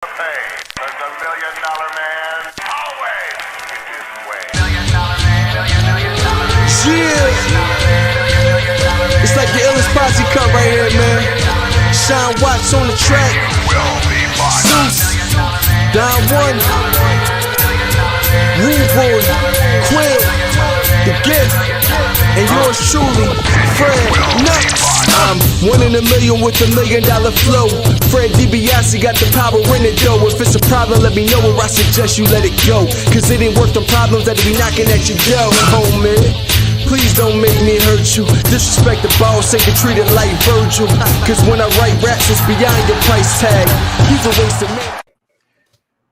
There's a $1 million man always in his way. Yeah, it's like the illest posse cut right here, man. Sean Watts on the track. Zeus, Don One, Rude Boy, Quill, The Gift, and yours truly, Fred Knoxxx. I'm 1 in a million with $1 million flow. Fred DiBiase got the power in it though. If it's a problem, let me know, or I suggest you let it go. Cause it ain't worth the problems that'll be knocking at your door, homie. Please don't make me hurt you. Disrespect the boss, ain't treated like Virgil. Cause when I write raps, it's beyond your price tag. He's a waste of man.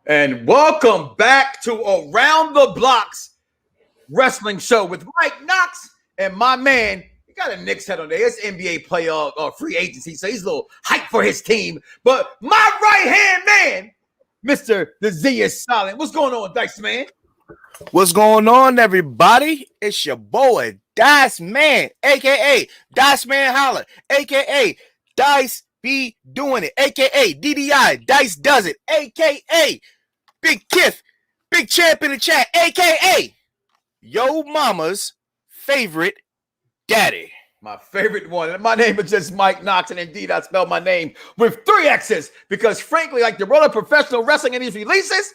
And welcome back to Around the Bloxxx Wrestling Show with Mike Knoxxx and my man. He got a Knicks head on there. It's NBA player free agency, so he's a little hype for his team. But my right-hand man, Mr. The Z is Silent. What's going on, Dice Man? What's going on, everybody? It's your boy, Dice Man, a.k.a. Dice Man Holler, a.k.a. Dice be doing it, a.k.a. DDI, Dice does it, a.k.a. Big Kiff, Big Champ in the chat, a.k.a. Yo Mama's favorite daddy. My favorite one. And my name is just Mike Knoxxx, and indeed I spell my name with 3 X's because frankly, like the world of professional wrestling and these releases,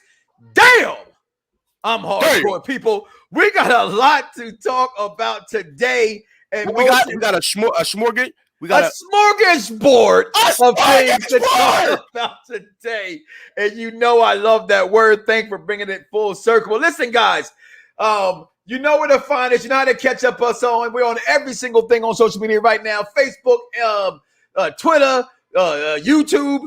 damn! I'm hardcore, people. We got a lot to talk about today, and we got a smorgasbord. We got a smorgasbord of things to talk about today. And you know I love that word. Thanks for bringing it full circle. Well, listen, guys. You know where to find us. You know how to catch up us on. We're on every single thing on social media right now: Facebook, Twitter, YouTube.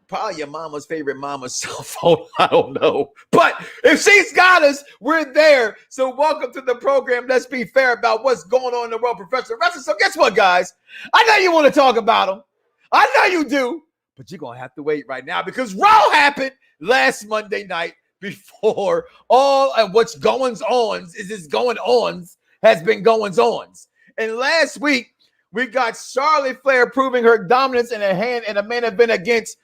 Probably your mama's favorite mama's cell phone. I don't know. But if she's got us, we're there. So welcome to the program. Let's be fair about what's going on in the world of professional wrestling. So guess what, guys? I know you want to talk about them. I know you do. But you're going to have to wait right now because Raw happened last Monday night before all of what's going-ons has been goings-ons. And last week, we got Charlotte Flair proving her dominance in a main event against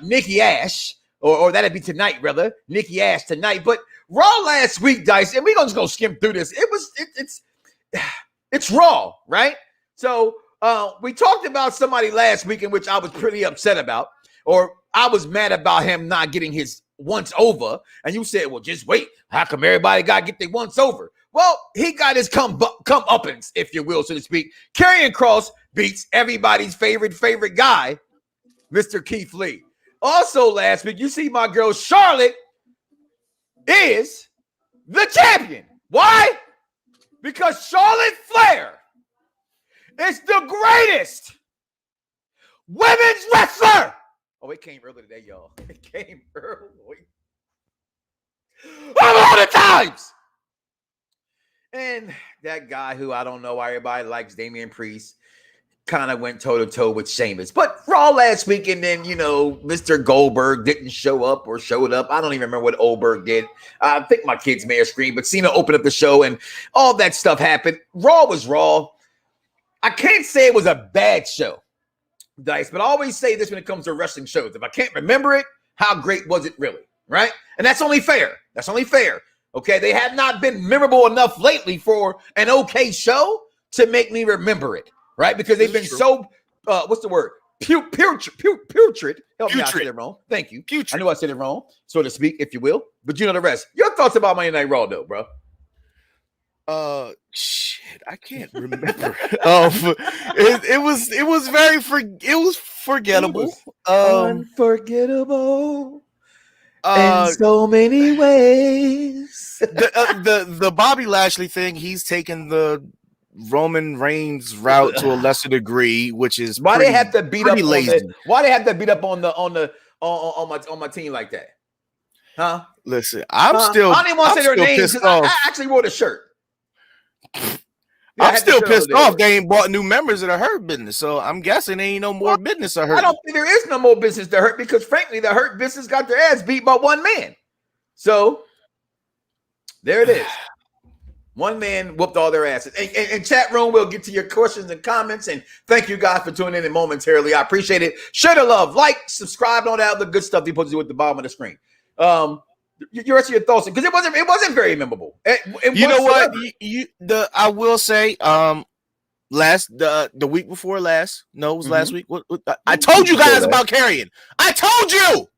Nikki Ash, or that'd be tonight, rather. Nikki Ash tonight. But Raw last week, Dice, and we're gonna just go skim through this. It's Raw, right? So we talked about somebody last week in which I was pretty upset about, or I was mad about him not getting his once over. And you said, well, just wait. How come everybody gotta get their once over? Well, he got his come uppance, if you will, so to speak. Karrion Kross beats everybody's favorite guy, Mr. Keith Lee. Also last week, you see my girl Charlotte is the champion. Why? Because Charlotte Flair is the greatest women's wrestler. Oh, it came early today, y'all. It came early. Of all the times. And that guy who I don't know why everybody likes, Damian Priest, kind of went toe-to-toe with Sheamus. But Raw last week, and then, Mr. Goldberg didn't show up or showed up. I don't even remember what Goldberg did. I think my kids may have screamed, but Cena opened up the show, and all that stuff happened. Raw was Raw. I can't say it was a bad show, Dice, but I always say this when it comes to wrestling shows. If I can't remember it, how great was it really, right? And that's only fair. That's only fair. Okay, they have not been memorable enough lately for an okay show to make me remember it. Right? Because they've been so, what's the word? Putrid. Help me out, I said it wrong. Thank you. Putrid. I knew I said it wrong, so to speak, if you will. But you know the rest. Your thoughts about Monday Night Raw, though, bro? Shit, I can't remember. It was forgettable. Unforgettable. In so many ways. The Bobby Lashley thing, he's taken the Roman Reigns route to a lesser degree, which is why they have to beat up lazy. Why they have to beat up on my team like that? Huh? Listen, I don't even want to say their names. I actually wore the shirt. I'm still pissed off. They ain't bought new members of the Hurt Business, so I'm guessing there ain't no more business of Hurt. I don't think there is no more business to Hurt because, frankly, the Hurt Business got their ass beat by one man. So there it is. One man whooped all their asses. And chat room, we'll get to your questions and comments. And thank you guys for tuning in momentarily. I appreciate it. Share the love, like, subscribe, all that other good stuff they put you at the bottom of the screen. Your rest of your thoughts, because it wasn't very memorable. You know what? I will say, the week before last. No, it was last week. I told you guys about Carrion. I told you.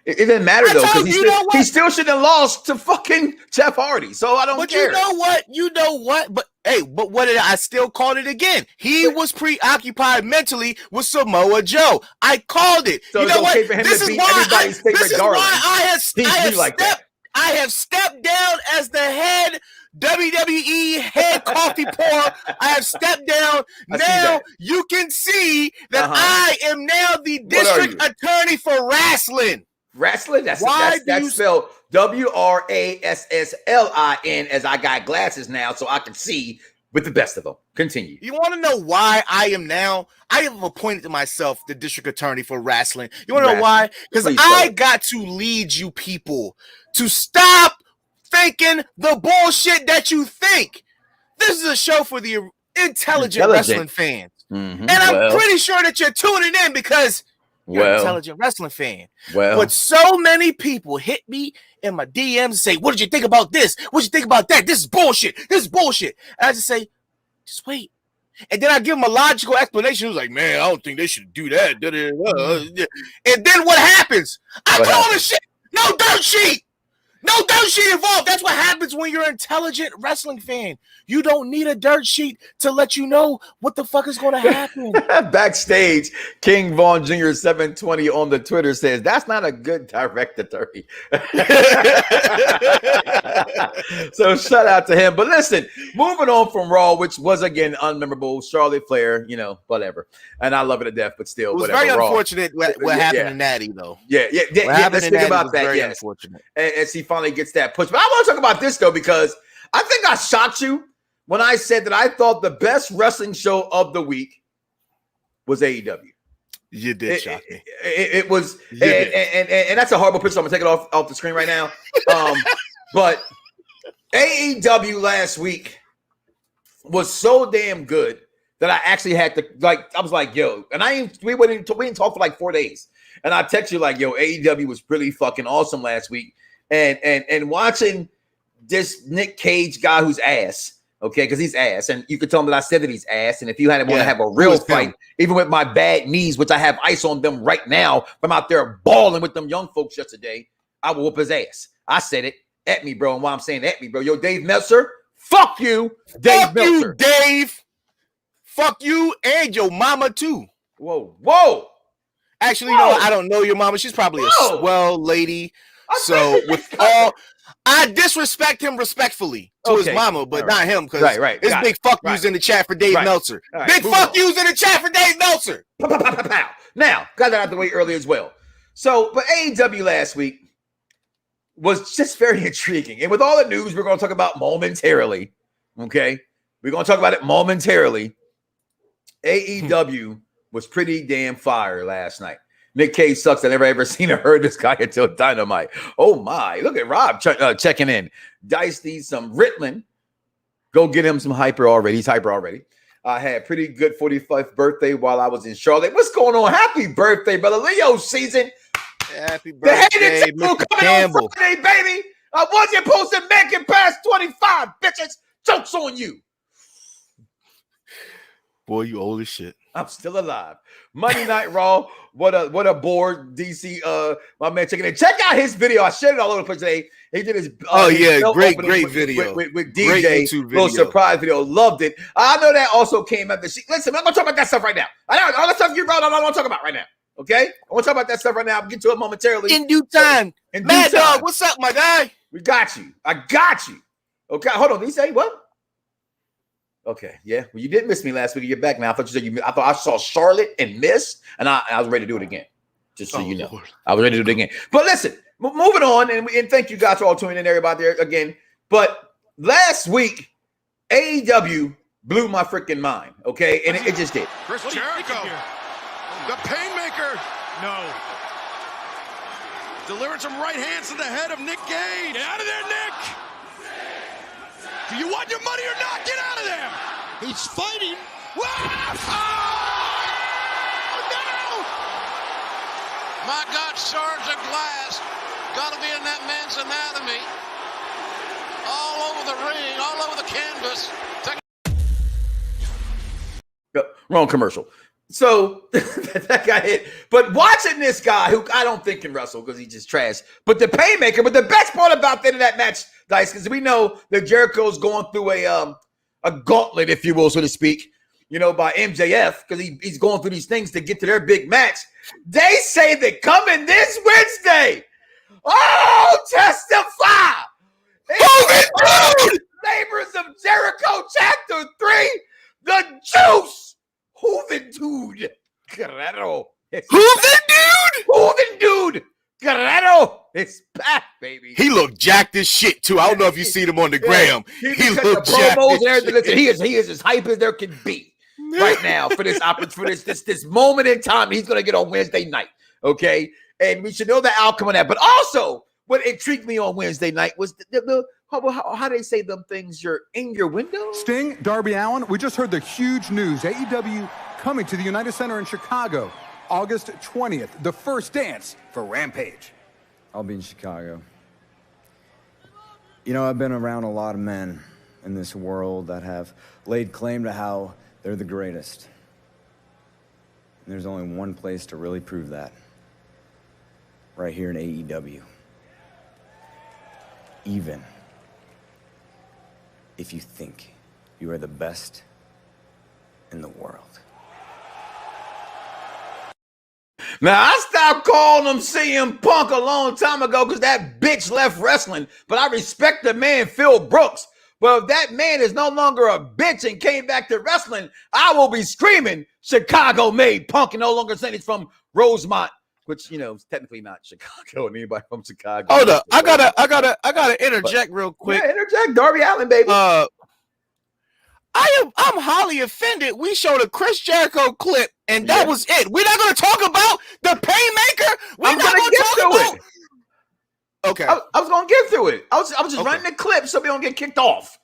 It didn't matter though, because he still should have lost to fucking Jeff Hardy. So I don't care. But you know what? But hey, what did I still called it again? He was preoccupied mentally with Samoa Joe. I called it. So you know what? This is why I have stepped down as the head WWE head coffee pourer. I have stepped down. Now you can see that I am now the district attorney for wrestling. Wrestling? That's spelled WRASSLIN, as I got glasses now so I can see with the best of them. Continue. You want to know why I have appointed myself the district attorney for wrestling. You want to know why? Because I got to lead you people to stop thinking the bullshit that you think. This is a show for the intelligent wrestling fans. Mm-hmm. And I'm pretty sure that you're tuning in because you're an intelligent wrestling fan. But so many people hit me in my DMs and say, what did you think about this? What did you think about that? This is bullshit. This is bullshit. And I just say, just wait. And then I give them a logical explanation. It was like, man, I don't think they should do that. And then what happens? I call the shit. No dirt sheet. No dirt sheet involved. That's what happens when you're an intelligent wrestling fan. You don't need a dirt sheet to let you know what the fuck is going to happen. Backstage, King Vaughn Jr. 720 on the Twitter says, that's not a good direct attorney. So shout out to him. But listen, moving on from Raw, which was again unmemorable, Charlotte Flair, whatever. And I love it to death, but still, it was whatever. Very unfortunate what happened to Natty, though. Yeah. Let's think about that. Very unfortunate. And she finally gets that push. But I want to talk about this, though, because I think I shocked you when I said that I thought the best wrestling show of the week was AEW. You did shock me. It was, and that's a horrible picture. So I'm gonna take it off the screen right now. But AEW last week was so damn good that I actually had to I was like, yo, and we didn't talk for like 4 days, and I text you like, yo, AEW was really fucking awesome last week, and watching this Nick Cage guy who's ass. Okay, because he's ass, and you could tell him that I said that he's ass. And if you want to have a real fight, even with my bad knees, which I have ice on them right now, I'm out there balling with them young folks yesterday, I will whoop his ass. I said it at me, bro. And why I'm saying at me, bro, yo, Dave Meltzer, fuck you, Dave Meltzer. You, Dave. Fuck you and your mama too. Whoa. Actually, no, I don't know your mama. She's probably a swell lady. So with all. I disrespect him respectly to his mama, but not him, because it's big fuck yous in the chat for Dave Meltzer. Big fuck yous in the chat for Dave Meltzer. Now, got that out of the way early as well. So, but AEW last week was just very intriguing. And with all the news we're going to talk about momentarily, okay? We're going to talk about it momentarily. AEW was pretty damn fire last night. Nick Cage sucks. I never ever seen or heard this guy until Dynamite. Oh my! Look at Rob checking in. Dice needs some Ritalin. Go get him some hyper already. He's hyper already. I had a pretty good 45th birthday while I was in Charlotte. What's going on? Happy birthday, brother! Leo season. Happy birthday, Mr. Campbell. Friday, baby. I wasn't supposed to make it past 25, bitches. Joke's on you. Boy, you old as shit. I'm still alive. Monday Night Raw. What a board, DC. My man checking in. Check out his video. I shared it all over the place today. He did his great video with DJ. Little surprise video. Loved it. I know that also came after she. Listen, I'm gonna talk about that stuff right now. I know all the stuff you brought. I don't want to talk about right now. Okay, I want to talk about that stuff right now. I'll get to it momentarily. In due time. Mad Dog, what's up, my guy? We got you. I got you. Okay, hold on. Did he say what? Okay, yeah. Well, you did miss me last week. You're back now. I thought you said I thought I saw Charlotte and missed, and I was ready to do it again. Just so you know, Lord. I was ready to do it again. But listen, moving on, and thank you guys for all tuning in, everybody there again. But last week, AEW blew my freaking mind. Okay, and it just did. Chris Jericho, the Painmaker. No. Delivered some right hands to the head of Nick Gage. Get out of there, Nick. Do you want your money or not? Get out of there! He's fighting. Oh, no! My God, shards of glass got to be in that man's anatomy. All over the ring, all over the canvas. Wrong commercial. So that guy hit. But watching this guy, who I don't think can wrestle because he's just trash, but the Paymaker. But the best part about the end of that match, Dice, because we know that Jericho's going through a gauntlet, if you will, so to speak, by MJF, because he's going through these things to get to their big match. They say that coming this Wednesday, testify! Labors of Jericho, Chapter 3, the Juice! Hoovin' Dude! Guerrero! Hoovin' Dude! Guerrero! It's back, baby. He looked jacked as shit, too. I don't know if you seen him on the gram. He looked jacked as shit. Listen, he is as hype as there can be right now for this moment in time he's going to get on Wednesday night, okay? And we should know the outcome of that. But also, what intrigued me on Wednesday night was how they say them things, you're in your window? Sting, Darby Allin, we just heard the huge news. AEW coming to the United Center in Chicago, August 20th, the first dance for Rampage. I'll be in Chicago. I've been around a lot of men in this world that have laid claim to how they're the greatest. And there's only one place to really prove that. Right here in AEW. Even if you think you are the best in the world. Now, I stopped calling him CM Punk a long time ago because that bitch left wrestling, but I respect the man, Phil Brooks. But if that man is no longer a bitch and came back to wrestling, I will be screaming, Chicago made Punk, and no longer saying he's from Rosemont, which, is technically not Chicago, and anybody from Chicago. Hold up. I gotta interject real quick. Yeah, interject. Darby Allin, baby. I'm highly offended. We showed a Chris Jericho clip, and that was it. We're not going to talk about the Paymaker. We're not going to talk about. Okay, I was going to get through it. I was just running the clip so we don't get kicked off.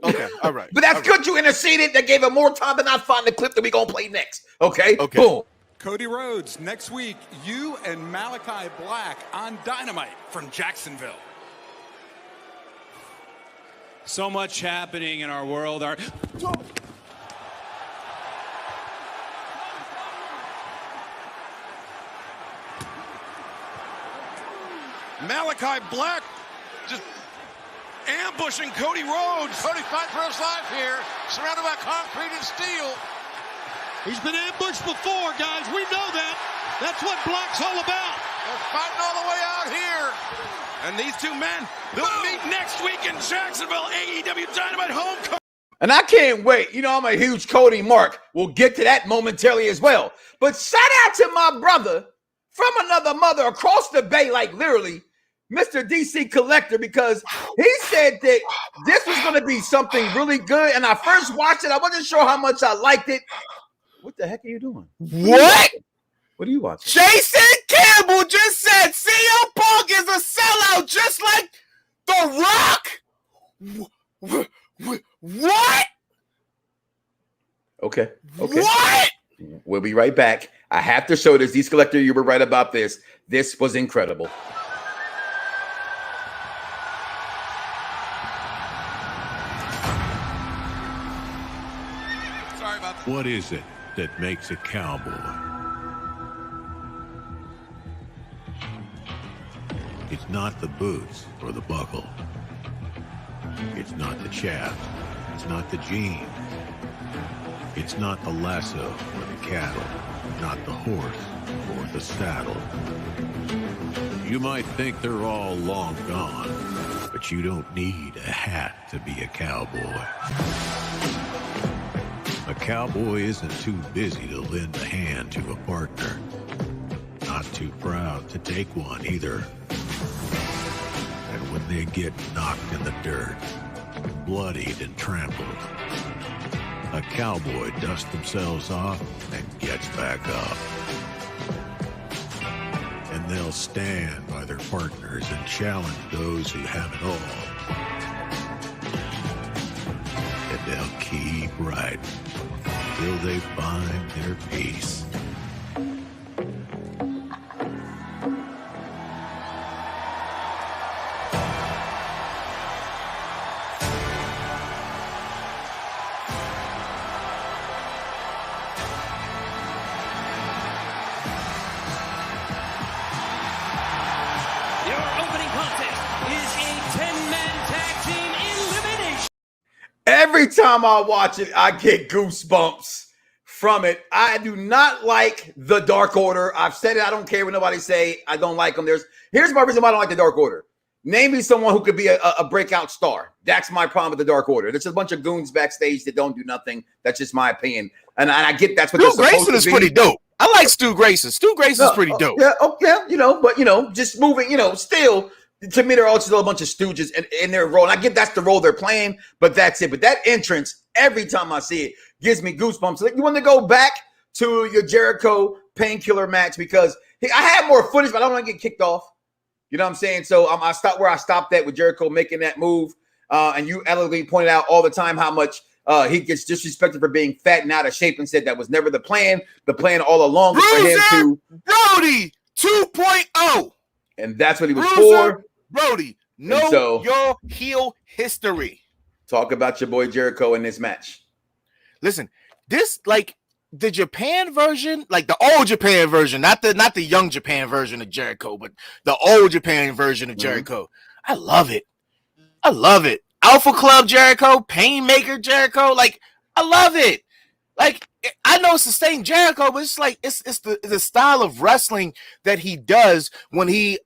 Okay, all right. But that's good. You interceded. That gave him more time to not find the clip that we're going to play next. Okay. Boom. Cody Rhodes, next week, you and Malachi Black on Dynamite from Jacksonville. So much happening in our world. Malachi Black just ambushing Cody Rhodes. Cody fighting for his life here, surrounded by concrete and steel. He's been ambushed before, guys. We know that. That's what Black's all about. They're fighting all the way out here. And these two men, they'll meet next week in Jacksonville, AEW Dynamite Homecoming. And I can't wait. I'm a huge Cody mark. We'll get to that momentarily as well. But shout out to my brother from another mother across the bay, like literally, Mr. DC Collector, because he said that this was going to be something really good. And I first watched it. I wasn't sure how much I liked it. What the heck are you doing? What? What are you watching? Jason Campbell just said CM Punk is a sellout just like The Rock. What? Okay. What? We'll be right back. I have to show this. These Collector, you were right about this. This was incredible. Sorry about that. What is it that makes a cowboy? It's not the boots or the buckle. It's not the chaps. It's not the jeans. It's not the lasso or the cattle. Not the horse or the saddle. You might think they're all long gone, but you don't need a hat to be a cowboy. A cowboy isn't too busy to lend a hand to a partner. Not too proud to take one either. And when they get knocked in the dirt, bloodied and trampled, a cowboy dusts themselves off and gets back up. And they'll stand by their partners and challenge those who have it all. keep riding till they find their peace. Every time I watch it, I get goosebumps from it. I do not like the Dark Order. I've said it. I don't care what nobody say. I don't like them. Here's my reason why I don't like the Dark Order. Name me someone who could be a breakout star. That's my problem with the Dark Order. There's a bunch of goons backstage that don't do nothing. That's just my opinion. And I get that's what Stu Grayson is pretty dope. I like Stu Grayson. Stu Grayson is pretty dope. Yeah, but just moving, still. To me, they're all still a bunch of stooges in their role. And I get that's the role they're playing, but that's it. But that entrance, every time I see it, gives me goosebumps. Like, you want to go back to your Jericho Painkiller match because I had more footage, but I don't want to get kicked off. You know what I'm saying? So I stopped where I stopped at with Jericho making that move. And you elegantly pointed out all the time how much he gets disrespected for being fat and out of shape and said that was never the plan. The plan all along was for him to Brody 2.0. And that's what he was for. Brody, know your heel history. Talk about your boy Jericho in this match. Listen, this like the Japan version, like the old Japan version, not the young Japan version of Jericho, but the old Japan version of Jericho. I love it. I love it. Alpha Club Jericho, Painmaker Jericho, like I love it. Like I know it's the same Jericho, but it's like it's the style of wrestling that he does when he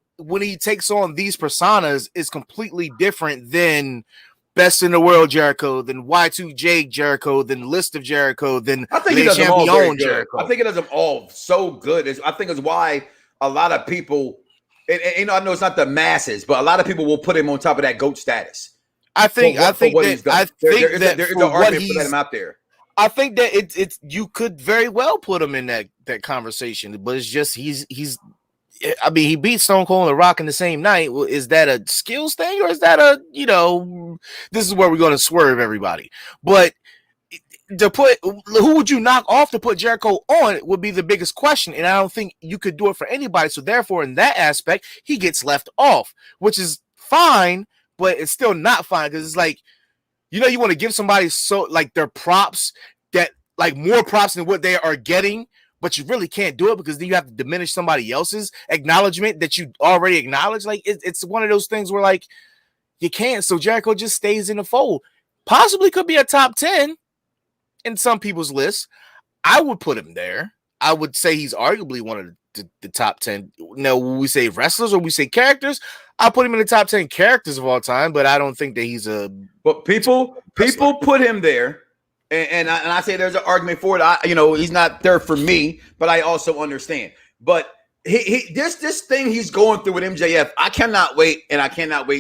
takes on these personas is completely different than Best in the World Jericho, than Y2J Jericho, than List of Jericho, than I think he does them all very good. I think it does them all so good. I think it's why a lot of people, and I know it's not the masses, but a lot of people will put him on top of that GOAT status. I think there's an argument for him out there. I think that it's you could very well put him in that conversation, but it's just he's. I mean, he beat Stone Cold and The Rock in the same night. Is that a skills thing, or is that this is where we're going to swerve everybody? But to put who would you knock off to put Jericho on would be the biggest question, and I don't think you could do it for anybody. So therefore, in that aspect, he gets left off, which is fine, but it's still not fine because it's like you want to give somebody so like their props that like more props than what they are getting. But you really can't do it because then you have to diminish somebody else's acknowledgement that you already acknowledge. Like it's one of those things where like you can't. So Jericho just stays in the fold. Possibly could be a top 10 in some people's lists. I would put him there. I would say he's arguably one of the top 10. Now, when we say wrestlers or we say characters, I'll put him in the top 10 characters of all time. But I don't think that he's a. But people put him there. And I say there's an argument for it. He's not there for me, but I also understand. But this thing he's going through with MJF, I cannot wait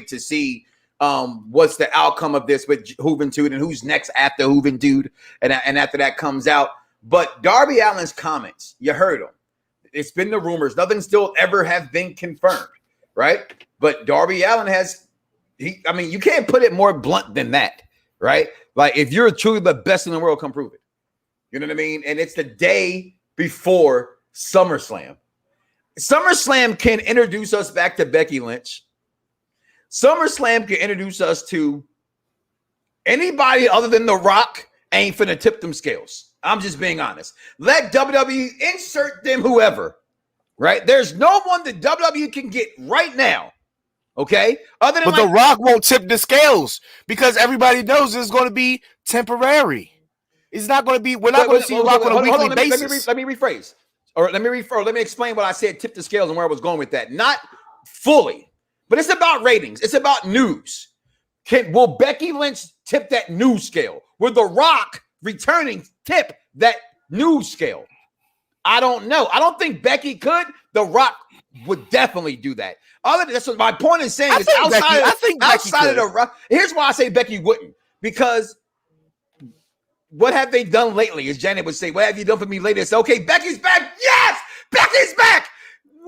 to see what's the outcome of this with Juventud and who's next after Juventud and after that comes out. But Darby Allin's comments, you heard them. It's been the rumors. Nothing still ever has been confirmed, right? But Darby Allin you can't put it more blunt than that, right? Like, if you're truly the best in the world, come prove it. You know what I mean? And it's the day before SummerSlam. SummerSlam can introduce us back to Becky Lynch. SummerSlam can introduce us to anybody other than The Rock ain't finna tip them scales. I'm just being honest. Let WWE insert them whoever, right? There's no one that WWE can get right now. Okay, but The Rock won't tip the scales because everybody knows it's going to be temporary. It's not going to be. We're not going to see Rock on a weekly basis. Let me rephrase, or let me explain what I said. Tip the scales and where I was going with that. Not fully, but it's about ratings. It's about news. Will Becky Lynch tip that news scale? Will The Rock returning tip that news scale? I don't know. I don't think Becky could. The Rock would definitely do that. That's what my point is saying. Outside of the Rock. Here's why I say Becky wouldn't. Because what have they done lately? As Janet would say, what have you done for me lately? It's okay, Becky's back. Yes, Becky's back.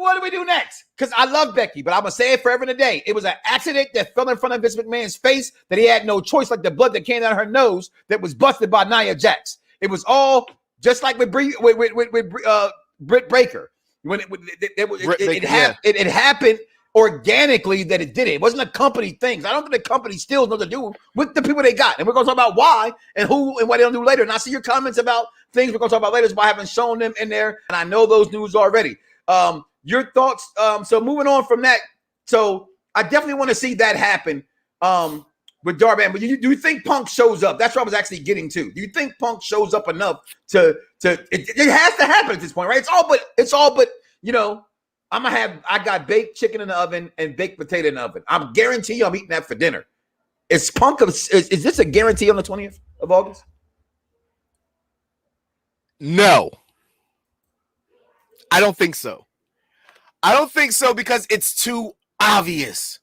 what do we do next? Because I love Becky, but I'm going to say it forever and a day. It was an accident that fell in front of Vince McMahon's face that he had no choice, like the blood that came out of her nose that was busted by Nia Jax. It was all just like with Britt Baker. When it happened organically that it did it. It wasn't a company thing. I don't think the company still knows to do with the people they got. And we're going to talk about why and who and what they'll do later. And I see your comments about things we're going to talk about later, so I haven't shown them in there. And I know those news already. Your thoughts. So moving on from that. So I definitely want to see that happen with Darby. But do you think Punk shows up? That's what I was actually getting to. Do you think Punk shows up enough to it has to happen at this point, right? It's all but, you know, I got baked chicken in the oven and baked potato in the oven. I'm guarantee you I'm eating that for dinner. Is Punk is this a guarantee on the 20th of August? No. I don't think so. I don't think so because it's too obvious.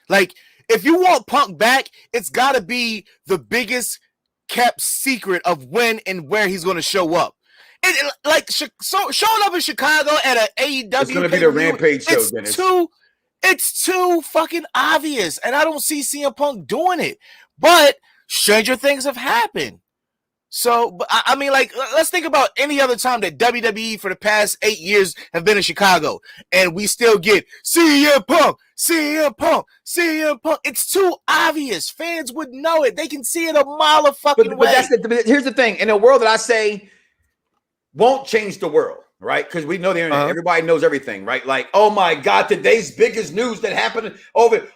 Like, if you want Punk back, it's got to be the biggest kept secret of when and where he's going to show up. Showing up in Chicago at an AEW, it's going to be the Rampage show, Dennis. It's too fucking obvious, and I don't see CM Punk doing it. But stranger things have happened. So, but I mean, like, let's think about any other time that WWE for the past 8 years have been in Chicago, and we still get CM Punk, CM Punk, CM Punk. It's too obvious. Fans would know it. They can see it a mile of fucking way. Here's the thing. In a world that I say won't change the world, right? Because we know the internet. Everybody knows everything, right? Like, oh my God, today's biggest news that happened over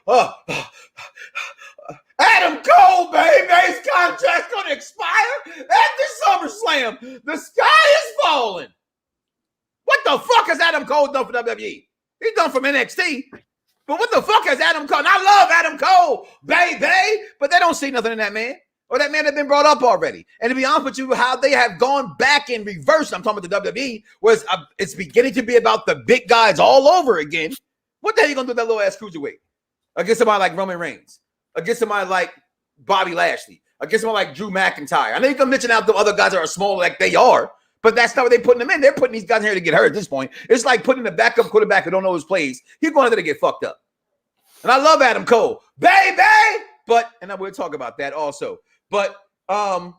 Adam Cole, baby, his contract's going to expire after SummerSlam. The sky is falling. What the fuck has Adam Cole done for WWE? He's done from NXT. But what the fuck has Adam Cole? And I love Adam Cole, baby, but they don't see nothing in that man. Or that man had been brought up already. And to be honest with you, how they have gone back in reverse, I'm talking about the WWE, was it's beginning to be about the big guys all over again. What the hell are you going to do with that little ass cruiserweight? Against somebody like Roman Reigns. Against somebody like Bobby Lashley. Against somebody like Drew McIntyre. I know you can mention out the other guys that are small like they are, but that's not what they're putting them in. They're putting these guys in here to get hurt at this point. It's like putting the backup quarterback who don't know his plays. He's going there to get fucked up. And I love Adam Cole. Baby! But, and we'll talk about that also. But and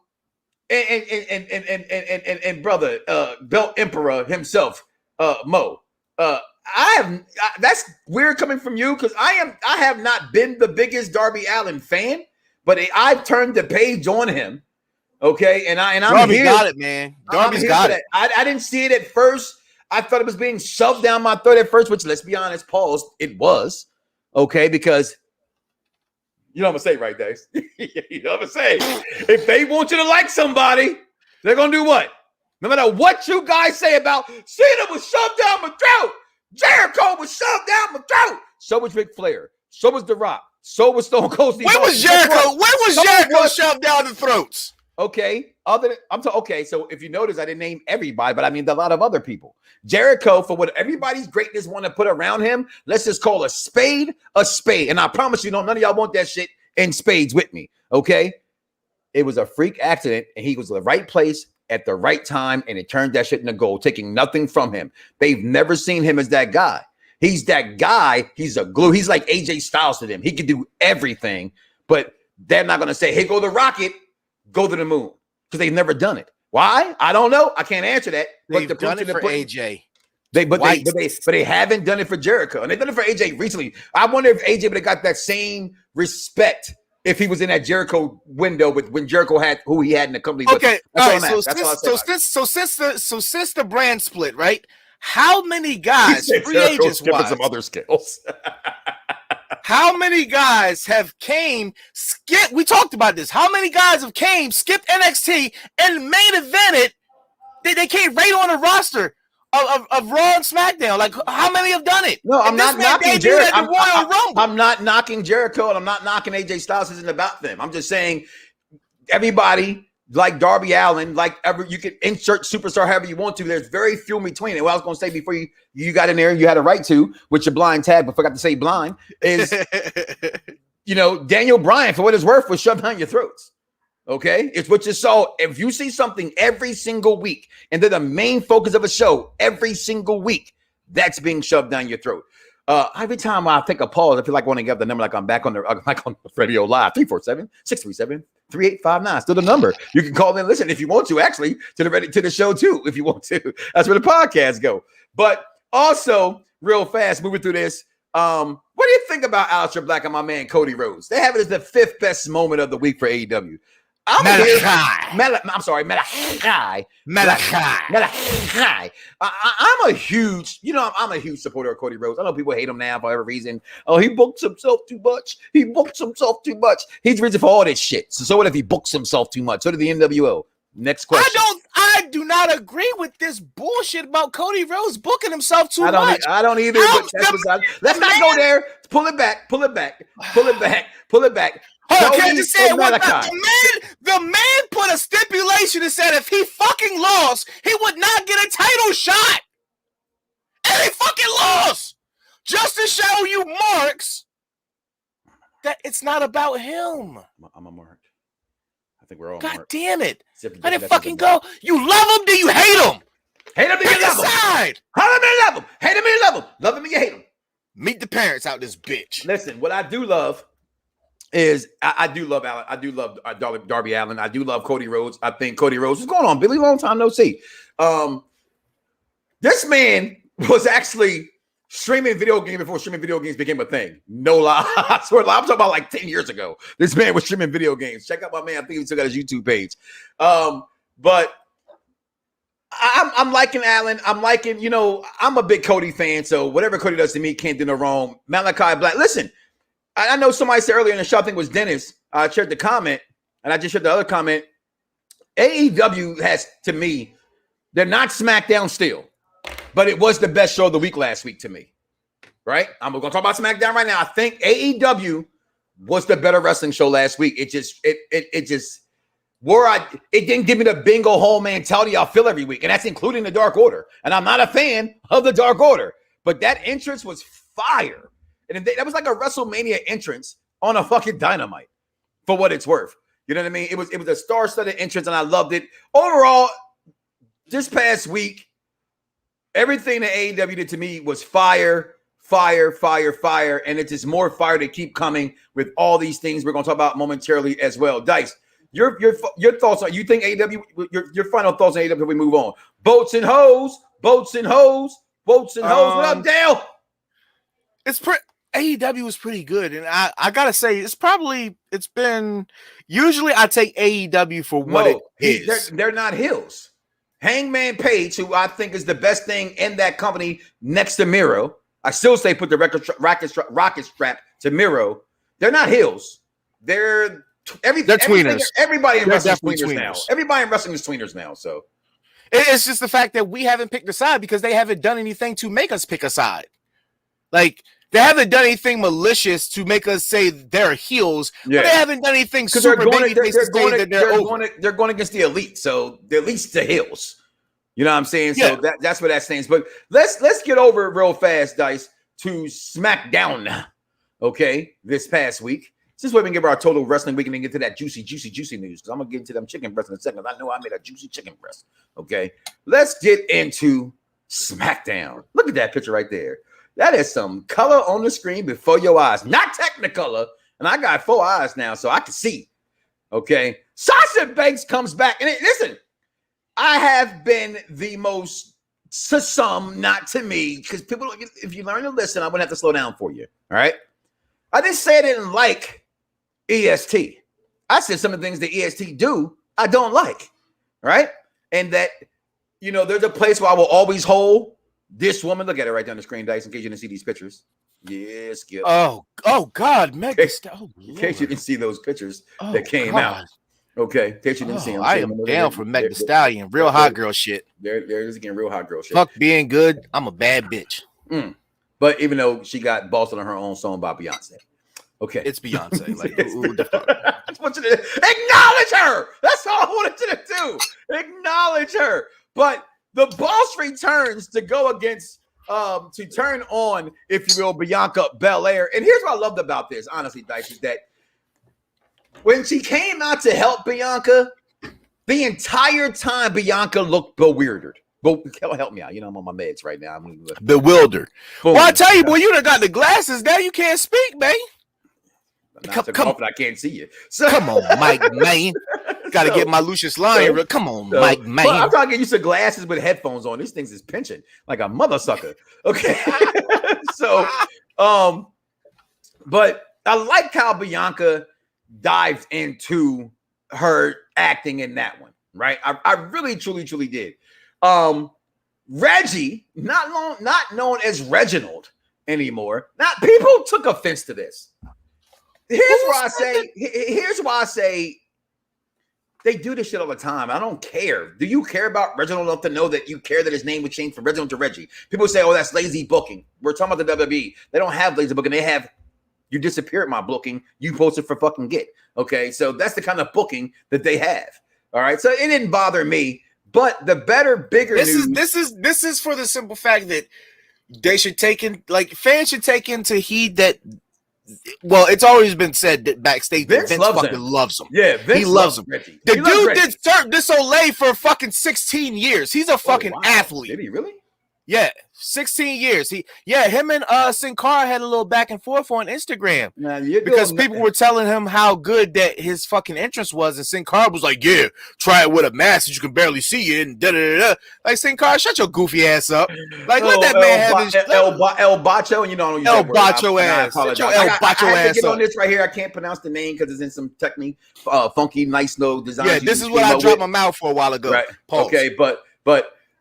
brother, Belt Emperor himself, Mo. That's weird coming from you because I have not been the biggest Darby Allin fan, but I've turned the page on him. Okay, and I'm Darby here. Got it, man. Darby's got it. I didn't see it at first. I thought it was being shoved down my throat at first, which, let's be honest, pause. It was okay because. You know what I'm going to say right there. You know what I'm going to say. If they want you to like somebody, they're going to do what? No matter what you guys say about Cena was shoved down my throat. Jericho was shoved down my throat. So was Ric Flair. So was The Rock. So was Stone Cold Steve. When was Jericho shoved down the throats? Okay. Okay. So if you notice, I didn't name everybody, but I mean a lot of other people. Jericho, for what everybody's greatness want to put around him, let's just call a spade a spade. And I promise you, none of y'all want that shit in spades with me. Okay. It was a freak accident, and he was in the right place at the right time, and it turned that shit into gold, taking nothing from him. They've never seen him as that guy. He's that guy. He's a glue. He's like AJ Styles to them. He can do everything, but they're not going to say, hey, go to the rocket, go to the moon, because they've never done it. Why? I don't know. I can't answer that. They've done it for AJ. But they haven't done it for Jericho, and they've done it for AJ recently. I wonder if AJ would have got that same respect if he was in that Jericho window with when Jericho had who he had in the company. Okay, all right. So since the brand split, right? How many guys, free agents wise, some other skills? How many guys have skipped? We talked about this. How many guys have skipped NXT and main evented? They came right on the roster of Raw and SmackDown. Like, how many have done it? No, I'm not knocking Jericho. I'm not knocking Jericho, and I'm not knocking AJ Styles. Isn't about them. I'm just saying everybody like Darby Allin, like you can insert superstar however you want to. There's very few in between. And what I was going to say before you got in there, you had a right to, with your blind tag, but forgot to say blind, is, Daniel Bryan, for what it's worth, was shoved down your throats. Okay? It's what you saw. If you see something every single week, and they're the main focus of a show every single week, that's being shoved down your throat. Every time I think of pause, I feel like I want to get the number like I'm back on the radio live. 347-637-3859. Still the number. You can call in and listen if you want to, actually, to the show too, if you want to. That's where the podcasts go. But also, real fast, moving through this. What do you think about Aleister Black and my man Cody Rhodes? They have it as the 5th best moment of the week for AEW. Malachi. I'm a huge supporter of Cody Rhodes. I know people hate him now for every reason. Oh, he books himself too much. He's the reason for all this shit. So what if he books himself too much? So did the NWO. Next question. I do not agree with this bullshit about Cody Rhodes booking himself too much. I don't either. Let's not go there. Pull it back. Oh, can I just say what the man put a stipulation and said if he fucking lost, he would not get a title shot. And he fucking lost. Just to show you marks that it's not about him. I'm a mark. I think we're all God marked. Damn it. Let it fucking go. You love him, do you hate him? Hate him, do you love him? Hate him, do you love him? Hate him, do you love him? Love him, do you hate him? Meet the parents out this bitch. Listen, what I do love is I do love Allen. I do love Darby Allin. I do love Cody Rhodes. I think Cody Rhodes is going on. Billy, long time no see. This man was actually streaming video games before streaming video games became a thing. No lie. I swear, I'm talking about like 10 years ago. This man was streaming video games. Check out my man. I think he still got his YouTube page. But I'm liking Allen. I'm liking, I'm a big Cody fan. So whatever Cody does to me can't do no wrong. Malachi Black. Listen, I know somebody said earlier in the show, I think it was Dennis, shared the comment, and I just shared the other comment. AEW has, to me, they're not SmackDown still, but it was the best show of the week last week to me, right? I'm going to talk about SmackDown right now. I think AEW was the better wrestling show last week. It didn't give me the bingo hole mentality I feel every week, and that's including the Dark Order. And I'm not a fan of the Dark Order, but that entrance was fire. And that was like a WrestleMania entrance on a fucking Dynamite, for what it's worth. You know what I mean? It was a star-studded entrance, and I loved it. Overall, this past week, everything that AEW did to me was fire, and it's just more fire to keep coming with all these things we're going to talk about momentarily as well. Dice, your thoughts on, you think AEW, your final thoughts on AEW before we move on? Boats and hoes. What up, Dale? AEW was pretty good, and I gotta say, it's been. Usually, I take AEW for what it is. They're not heels. Hangman Page, who I think is the best thing in that company next to Miro. I still say put the rocket strap to Miro. They're not heels. They're tweeners. Everybody in wrestling is tweeners now. Everybody in wrestling is tweeners now. So it's just the fact that we haven't picked a side because they haven't done anything to make us pick a side. Like, they haven't done anything malicious to make us say they're heels, but they haven't done anything super baby face to say that they're going against the elite. So the elite's the heels. You know what I'm saying? Yeah. So that's what that stands. But let's get over it real fast, Dice, to SmackDown. Okay, this past week. This is where we can give our total wrestling week and then get to that juicy news. Because I'm gonna get into them chicken breasts in a second. I know I made a juicy chicken breast. Okay, let's get into SmackDown. Look at that picture right there. That is some color on the screen before your eyes. Not Technicolor. And I got 4 eyes now, so I can see. Okay. Sasha Banks comes back. And listen, I have been the most, to some, not to me, because people, if you learn to listen, I'm going to have to slow down for you. All right. I didn't say I didn't like EST. I said some of the things that EST do, I don't like. Right. And that, there's a place where I will always hold this woman. Look at it right down the screen, Dice, in case you didn't see these pictures. Yes, Skip. Oh God, Mega. In case you didn't see those pictures that came out. Okay, in case you didn't see them. I am down for Meg Thee Stallion. Real hot girl shit. There it is again, real hot girl shit. Fuck being good. I'm a bad bitch. But even though she got bossed on her own song by Beyonce. Okay. It's Beyonce. Like, who the fuck? I just want you to acknowledge her. That's all I wanted you to do. Acknowledge her. But the boss returns to go against, to turn on, if you will, Bianca Belair. And here's what I loved about this, honestly, Dice, is that when she came out to help Bianca, the entire time Bianca looked bewildered. But help me out. You know, I'm on my meds right now. I'm bewildered. Boom. Well, I tell you, boy, you done got the glasses. Now you can't speak, man. Come on, I can't see you. So come on, Mike, man. Got to get my Lucius Lyon. Come on, Mike, man. Well, I'm trying to get used to glasses with headphones on. These things is pinching like a mother sucker. Okay. So, but I like how Bianca dived into her acting in that one, right? I really, truly did. Reggie, not known as Reginald anymore. Not people took offense to this. Here's why I say they do this shit all the time. I don't care. Do you care about Reginald enough to know that you care that his name would change from Reginald to Reggie? People say, oh, that's lazy booking. We're talking about the WWE. They don't have lazy booking. They have, you disappeared my booking. You posted for fucking get. Okay, so that's the kind of booking that they have. All right, so it didn't bother me. But the better, bigger news. This is for the simple fact that they should take in, like, fans should take into heed that. Well, it's always been said that backstage Vince loves him. Yeah, Vince loves him. Reggie. The dude did Cirque du Soleil for fucking 16 years. He's a fucking athlete. Did he really? Yeah, 16 years. Him and Sin Cara had a little back and forth on Instagram because people were telling him how good that his fucking entrance was, and Sin Cara was like, "Yeah, try it with a mask that you can barely see it." And da da da. Like, Sin Cara, shut your goofy ass up. Like, let that man have his El Bacho, and you know, El Bacho ass. Shut your El Bacho ass ass get up. On this right here, I can't pronounce the name because it's in some technique, funky, nice little design. Yeah, this is what I dropped my mouth for a while ago. Right. Pause. Okay, but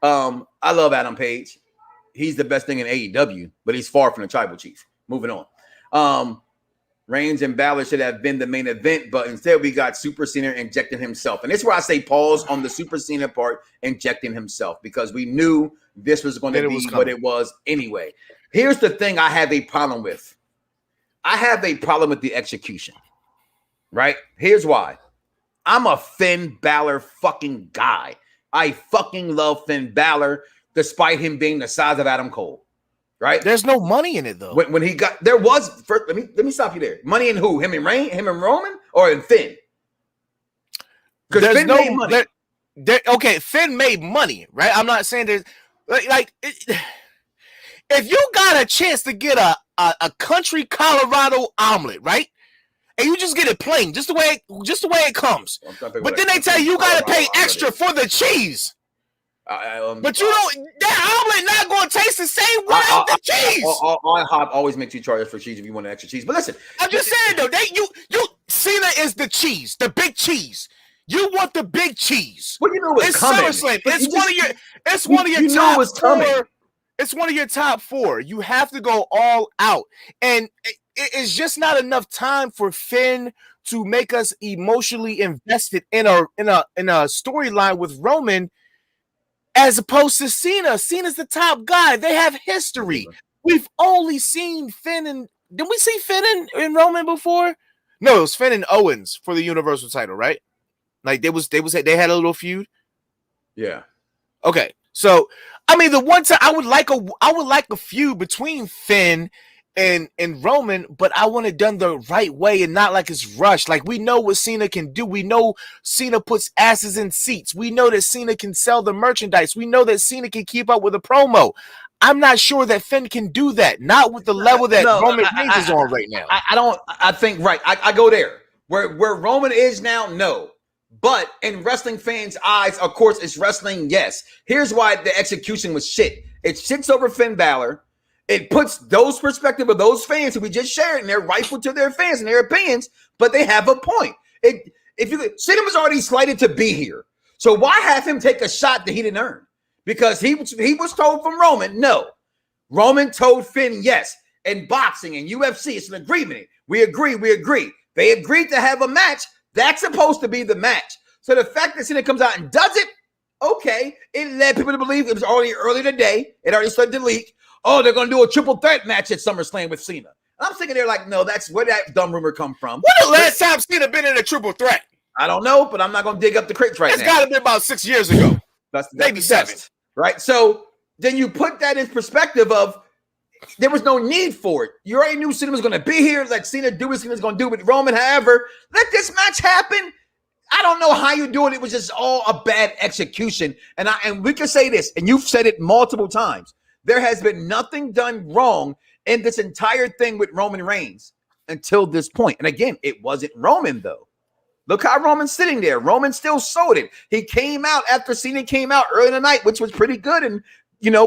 I love Adam Page. He's the best thing in AEW, but he's far from the tribal chief. Moving on. Reigns and Balor should have been the main event, but instead we got Super Cena injecting himself. And that's where I say pause on the Super Cena part, injecting himself, because we knew this was going to be what it was anyway. Here's the thing I have a problem with. I have a problem with the execution, right? Here's why. I'm a Finn Balor fucking guy. I fucking love Finn Balor, despite him being the size of Adam Cole, right? There's no money in it though. When he got there was first, let me stop you there. Money in who? Him and Roman, or in Finn? Because Finn made money. Okay, Finn made money, right? I'm not saying there's if you got a chance to get a country Colorado omelet, right? And you just get it plain, just the way it comes. But then they tell you got to pay extra for the cheese. But you don't. That omelet not going to taste the same without the cheese. IHOP always makes you charge for cheese if you want extra cheese. But listen, I'm just saying though, Cena is the cheese, the big cheese. You want the big cheese. Well, you know what's coming. SummerSlam. It's one of your top four. It's one of your top four. You have to go all out, and it's just not enough time for Finn to make us emotionally invested in a storyline with Roman. As opposed to Cena. Cena's the top guy. They have history. We've only seen Finn and... Did we see Finn and Roman before? No, it was Finn and Owens for the Universal title, right? Like, they had a little feud? Yeah. Okay. So, I mean, the one time I would like a feud between Finn and Roman, but I want it done the right way and not like it's rushed. Like, we know what Cena can do. We know Cena puts asses in seats. We know that Cena can sell the merchandise. We know that Cena can keep up with a promo. I'm not sure that Finn can do that. Not with the level that Roman Reigns is on right now. I think I go there. Where Roman is now, no. But in wrestling fans' eyes, of course, it's wrestling, yes. Here's why the execution was shit. It shits over Finn Balor. It puts those perspective of those fans who we just shared, and they're rightful to their fans and their opinions, but they have a point. Cena was already slated to be here, so why have him take a shot that he didn't earn? Because he was told from Roman, no. Roman told Finn, yes. In boxing and UFC, it's an agreement. We agree. They agreed to have a match. That's supposed to be the match. So the fact that Cena comes out and does it, okay, it led people to believe it was already early today. It already started to leak. Oh, they're going to do a triple threat match at SummerSlam with Cena. And I'm thinking they're like, no, that's where that dumb rumor come from. When the last time Cena been in a triple threat? I don't know, but I'm not going to dig up the crates right now. It's got to be about 6 years ago. Maybe 7. Right? So then you put that in perspective of there was no need for it. You already knew Cena was going to be here. Let Cena do what Cena's going to do with Roman. However, let this match happen. I don't know how you do it. It was just all a bad execution. And we can say this, and you've said it multiple times. There has been nothing done wrong in this entire thing with Roman Reigns until this point. And again, it wasn't Roman, though. Look how Roman's sitting there. Roman still sold it. He came out after Cena came out early in the night, which was pretty good. And,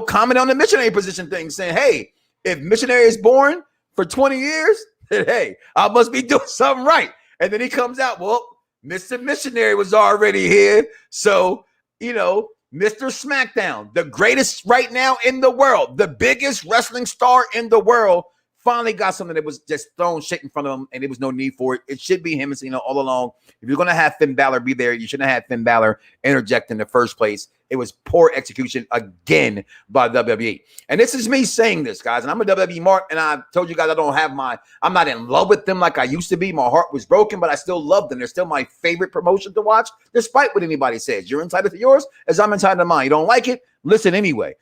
comment on the missionary position thing, saying, hey, if missionary is born for 20 years, then, hey, I must be doing something right. And then he comes out, well, Mr. Missionary was already here. So, Mr. SmackDown, the greatest right now in the world, the biggest wrestling star in the world, finally got something that was just thrown shit in front of him, and there was no need for it. It should be him and Cena all along. If you're going to have Finn Balor be there, you shouldn't have had Finn Balor interject in the first place. It was poor execution again by WWE. And this is me saying this, guys, and I'm a WWE mark, and I told you guys I'm not in love with them like I used to be. My heart was broken, but I still love them. They're still my favorite promotion to watch, despite what anybody says. You're entitled to yours as I'm entitled to mine. You don't like it? Listen anyway.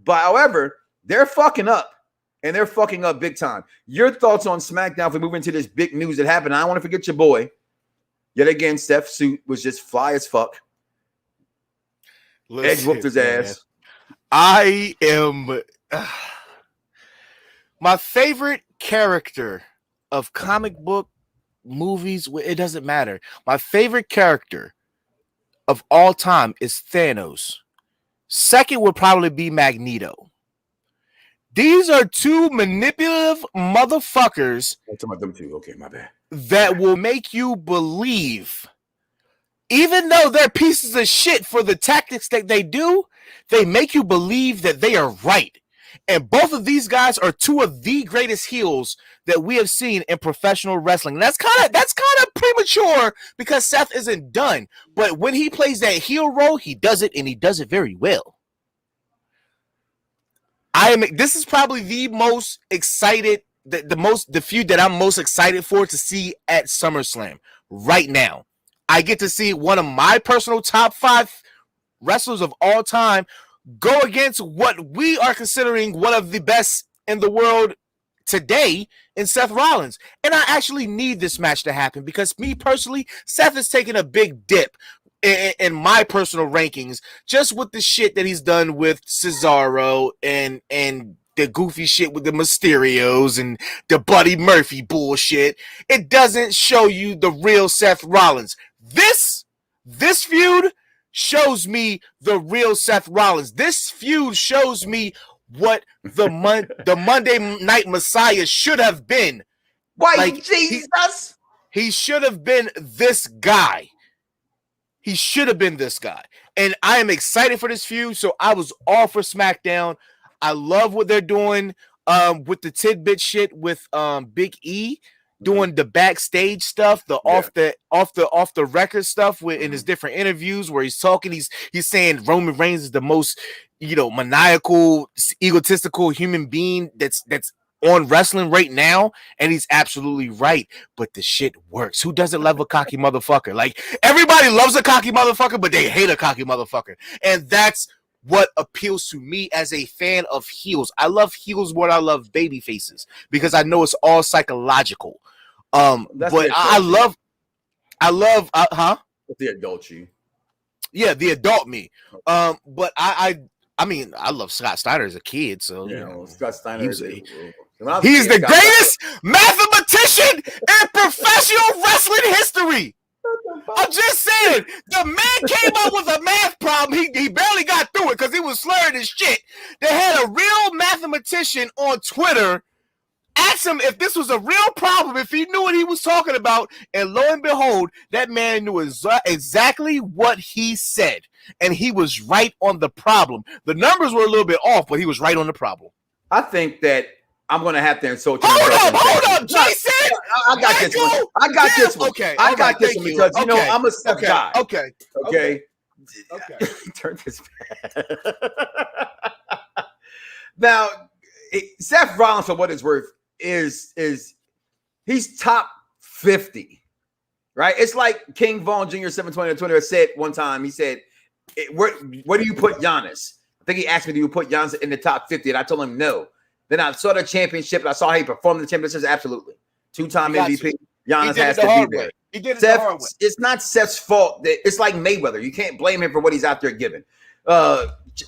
But however, they're fucking up. And they're fucking up big time. Your thoughts on SmackDown if we move into this big news that happened? I don't want to forget your boy. Yet again, Steph's suit was just fly as fuck. Edge whooped his ass. I am my favorite character of comic book movies. It doesn't matter. My favorite character of all time is Thanos. Second would probably be Magneto. These are two manipulative motherfuckers. I'm talking about them two. Okay, my bad. That will make you believe, even though they're pieces of shit for the tactics that they do, they make you believe that they are right. And both of these guys are two of the greatest heels that we have seen in professional wrestling. And that's kind of premature because Seth isn't done. But when he plays that heel role, he does it, and he does it very well. This is probably the most excited, the feud that I'm most excited for to see at SummerSlam right now. I get to see one of my personal top 5 wrestlers of all time go against what we are considering one of the best in the world today in Seth Rollins. And I actually need this match to happen because me personally, Seth is taking a big dip in my personal rankings, just with the shit that he's done with Cesaro and the goofy shit with the Mysterios and the Buddy Murphy bullshit. It doesn't show you the real Seth Rollins. This feud shows me the real Seth Rollins. This feud shows me what the Monday Night Messiah should have been. Why, Jesus? He should have been this guy. He should have been this guy. And I am excited for this feud, so I was all for SmackDown. I love what they're doing with the tidbit shit with Big E doing the backstage stuff, the off the record stuff in his different interviews where he's talking, he's saying Roman Reigns is the most, maniacal, egotistical human being that's on wrestling right now, and he's absolutely right. But the shit works. Who doesn't love a cocky motherfucker? Like, everybody loves a cocky motherfucker, but they hate a cocky motherfucker. And that's what appeals to me as a fan of heels. I love heels more than I love baby faces because I know it's all psychological. But I love the adult you. Yeah, the adult me. But I mean, I love Scott Steiner as a kid, so Scott Steiner he's the greatest mathematician in professional wrestling history. I'm just saying, the man came up with a math problem. He barely got through it because he was slurring his shit. They had a real mathematician on Twitter ask him if this was a real problem, if he knew what he was talking about, and lo and behold, that man knew exactly what he said, and he was right on the problem. The numbers were a little bit off, but he was right on the problem. I think that I'm going to have to insult you. Hold up, Jason! I got this one. I got this one. Okay. I got this one because, I'm a Seth guy. Okay. Turn this back. Now, Seth Rollins, for what it's worth, is he's top 50, right? It's like King Vaughn Jr. 720 on Twitter said one time. He said, where do you put Giannis? I think he asked me, do you put Giannis in the top 50? And I told him no. Then I saw the championship and I saw how he performed in the championship. Absolutely. 2-time MVP. Giannis has to be there. He did it Seth, the hard way. it's not Seth's fault. It's like Mayweather. You can't blame him for what he's out there giving.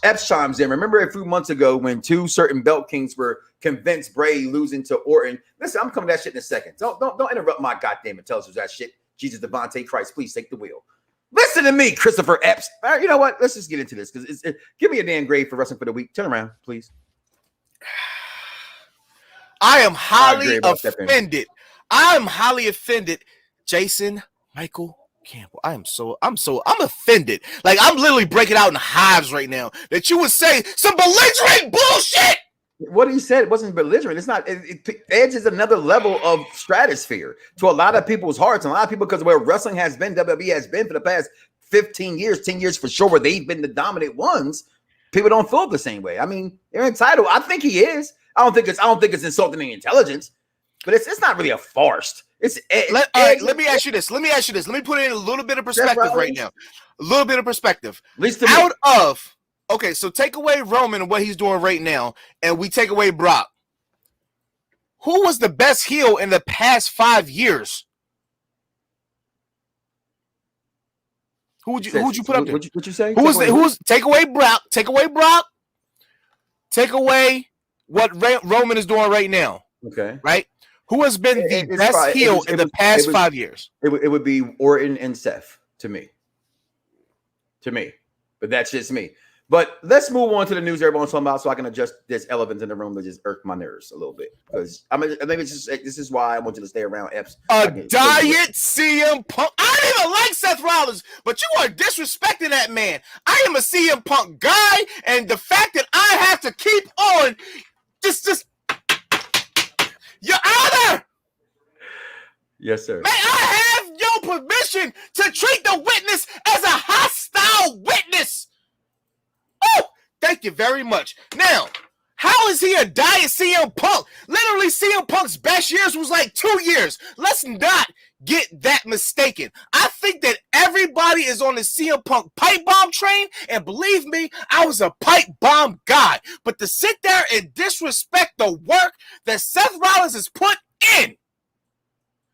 Epps chimes in. Remember a few months ago when two certain belt kings were convinced Bray losing to Orton? Listen, I'm coming to that shit in a second. Don't interrupt my goddamn intelligence. That shit. Jesus Devontae Christ, please take the wheel. Listen to me, Christopher Epps. All right, you know what? Let's just get into this because give me a damn grade for Wrestling for the Week. Turn around, please. I am highly offended. I'm highly offended, Jason Michael Campbell. I'm offended. Like, I'm literally breaking out in hives right now that you would say some belligerent bullshit. What he said wasn't belligerent. It's not. Edge is another level of stratosphere to a lot of people's hearts, and a lot of people, because where wrestling has been, WWE has been for the past 15 years, 10 years for sure, where they've been the dominant ones. People don't feel the same way. I mean, they're entitled. I think he is. I don't think it's insulting the intelligence, but it's not really a farce. Let me ask you this. Let me put it in a little bit of perspective right now. A little bit of perspective. At least to me. Okay, so take away Roman and what he's doing right now, and we take away Brock. Who was the best heel in the past 5 years? Who would you put up there? What'd you say? Take away Brock? Take away Brock. Take away what Roman is doing right now. Okay. Right? Who has been the best heel in the past 5 years? It would be Orton and Seth to me. But that's just me. But let's move on to the news everyone's talking about so I can adjust this elephant in the room that just irked my nerves a little bit. Because I think this is why I want you to stay around Epps. Diet CM Punk. I don't even like Seth Rollins, but you are disrespecting that man. I am a CM Punk guy, and the fact that I have to keep on just Your Honor! Yes, sir. May I have your permission to treat the witness as a hostile witness? Oh, thank you very much. Now, how is he a diet CM Punk? Literally, CM Punk's best years was like 2 years. Let's not get that mistaken. I think that everybody is on the CM Punk pipe bomb train, and believe me, I was a pipe bomb guy. But to sit there and disrespect the work that Seth Rollins has put in,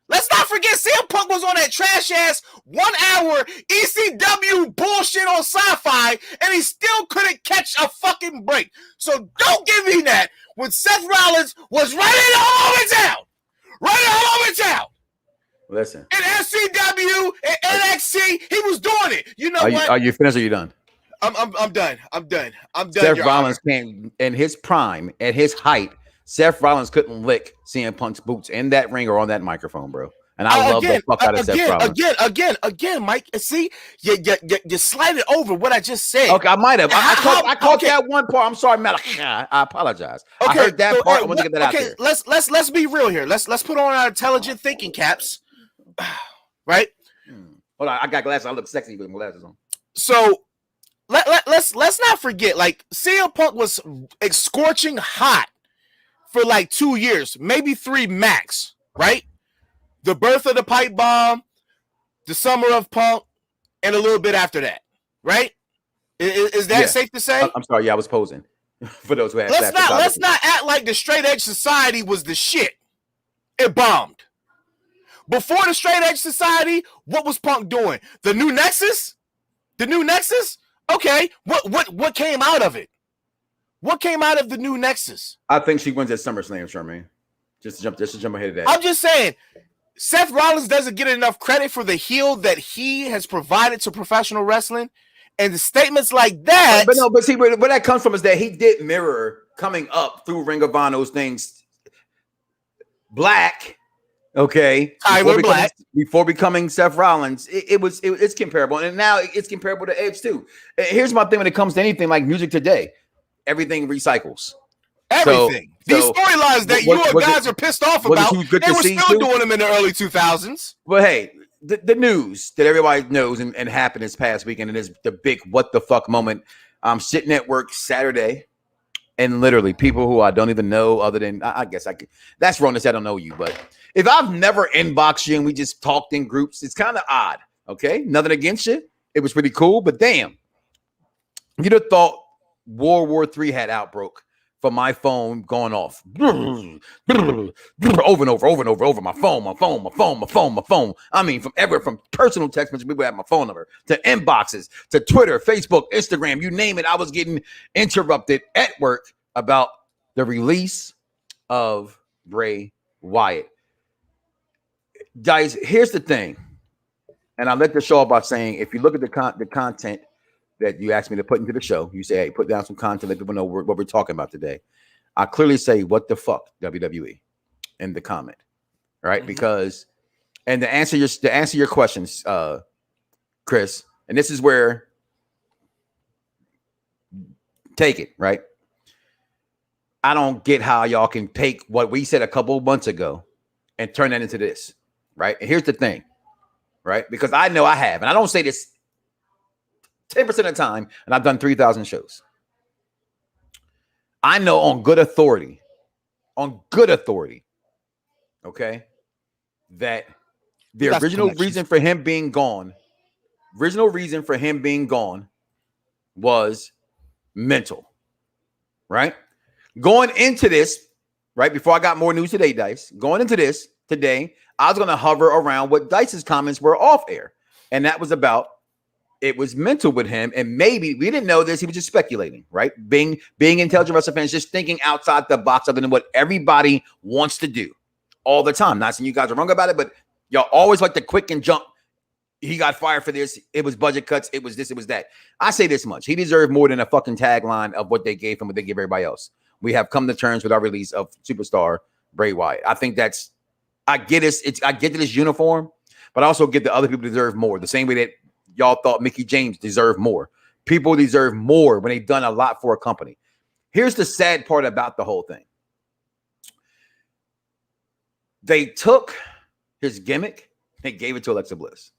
let's not forget CM Punk was on that trash-ass 1 hour ECW bullshit on Sci-Fi, and he still couldn't catch a fucking break. So don't give me that when Seth Rollins was running all over town. Listen. In SCW and NXT, he was doing it. You know what? Are you finished or are you done? I'm done. Seth Rollins can't, in his prime, at his height, Seth Rollins couldn't lick CM Punk's boots in that ring or on that microphone, bro. And I love the fuck out of Seth Rollins. Again, Mike. See, you slided over what I just said. Okay, I might have. I caught that one part. I'm sorry, man. I apologize. Okay, I heard that part. I want to get that out there. Let's be real here. Let's put on our intelligent thinking caps. Right? Hold on, I got glasses. I look sexy with my glasses on. So let's not forget, like, CM Punk was scorching hot for like 2 years, maybe 3 max, right? The birth of the pipe bomb, the summer of Punk, and a little bit after that, right? Is that safe to say? I'm sorry, I was posing. For those who let's not act like the Straight Edge Society was the shit. It bombed. Before the Straight Edge Society, what was Punk doing? The New Nexus? Okay, what came out of it? What came out of the New Nexus? I think she wins at SummerSlam, Charmaine. Just to jump ahead of that. I'm just saying, Seth Rollins doesn't get enough credit for the heel that he has provided to professional wrestling, and the statements like that. But see, where that comes from is that he did mirror coming up through Ring of Honor those things. Black. Okay, before becoming Seth Rollins, it's comparable, and now it's comparable to Edge too. Here's my thing when it comes to anything like music today: everything recycles. Everything. These storylines that guys are pissed off about, they were still doing them in the early 2000s. Well, hey, the news that everybody knows and happened this past weekend, and is the big what the fuck moment. I'm sitting at work Saturday. And literally, people who I don't even know, other than I guess I could. That's wrong to say I don't know you, but if I've never inboxed you and we just talked in groups, it's kind of odd. Okay, nothing against you. It was pretty cool, but damn, you'd have thought World War III had outbroke for my phone going off over and over my phone. I mean, from personal text messages, people have my phone number, to inboxes, to Twitter, Facebook, Instagram, you name it. I was getting interrupted at work about the release of Bray Wyatt. Guys, here's the thing, and I let the show off by saying, if you look at the content that you asked me to put into the show, you say, hey, put down some content, let people know what we're talking about today. I clearly say, what the fuck, WWE, in the comment, right? Because, and to answer your questions, Chris, and this is where, take it, right? I don't get how y'all can take what we said a couple months ago and turn that into this, right? And here's the thing, right? Because I know I have, and I don't say this 10% of the time, and I've done 3,000 shows. I know on good authority, okay, that the original reason for him being gone was mental, right? Going into this, right, before I got more news today, Dice, going into this today, I was going to hover around what Dice's comments were off air, and that was about it was mental with him, and maybe we didn't know this. He was just speculating, right? Being intelligent wrestling fans, just thinking outside the box other than what everybody wants to do all the time. Not saying you guys are wrong about it, but y'all always like to quick and jump. He got fired for this. It was budget cuts. It was this. It was that. I say this much. He deserved more than a fucking tagline of what they gave him, what they give everybody else. We have come to terms with our release of superstar Bray Wyatt. I think that's, I get it. I get that it's uniform, but I also get that other people deserve more. The same way that y'all thought Mickey James deserved more. People deserve more when they've done a lot for a company. Here's the sad part about the whole thing. They took his gimmick and gave it to Alexa Bliss,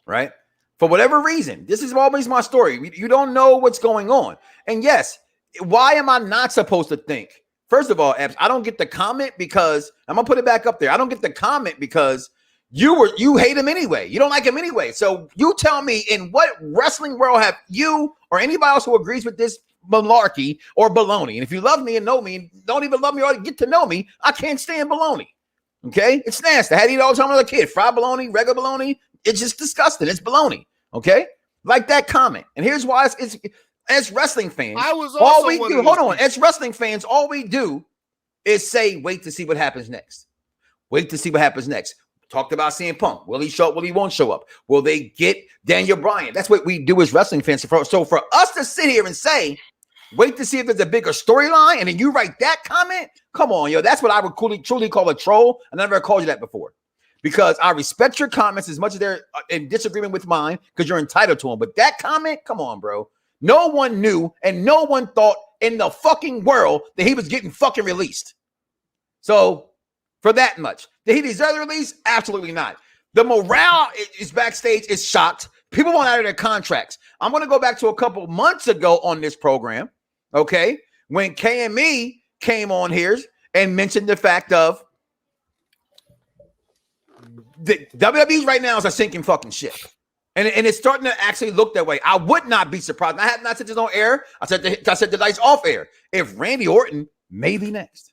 right? For whatever reason. This is always my story. You don't know what's going on. And yes, why am I not supposed to think? First of all, Epps, I don't get the comment because I'm going to put it back up there. I don't get the comment because you hate him anyway. You don't like him anyway. So you tell me, in what wrestling world have you or anybody else who agrees with this malarkey or baloney? And if you love me and know me and don't even love me or get to know me, I can't stand baloney. Okay? It's nasty. I had to eat all the time when I was a kid. Fried baloney, regular baloney. It's just disgusting. It's baloney. Okay? Like that comment. And here's why it's as wrestling fans, I was also all we do, hold on. As wrestling fans, all we do is say, wait to see what happens next. Wait to see what happens next. Talked about CM Punk. Will he show up? Will he won't show up? Will they get Daniel Bryan? That's what we do as wrestling fans. So for us to sit here and say, wait to see if there's a bigger storyline, and then you write that comment, come on, yo. That's what I would truly call a troll. I never called you that before. Because I respect your comments as much as they're in disagreement with mine, because you're entitled to them. But that comment, come on, bro. No one knew and no one thought in the fucking world that he was getting fucking released. So for that much. Did he deserve the release? Absolutely not. The morale is backstage is shocked. People want out of their contracts. I'm going to go back to a couple months ago on this program, okay, when KME came on here and mentioned the fact of the WWE right now is a sinking fucking ship. And it's starting to actually look that way. I would not be surprised. I have not said this on air. I said the lights off air. If Randy Orton may be next.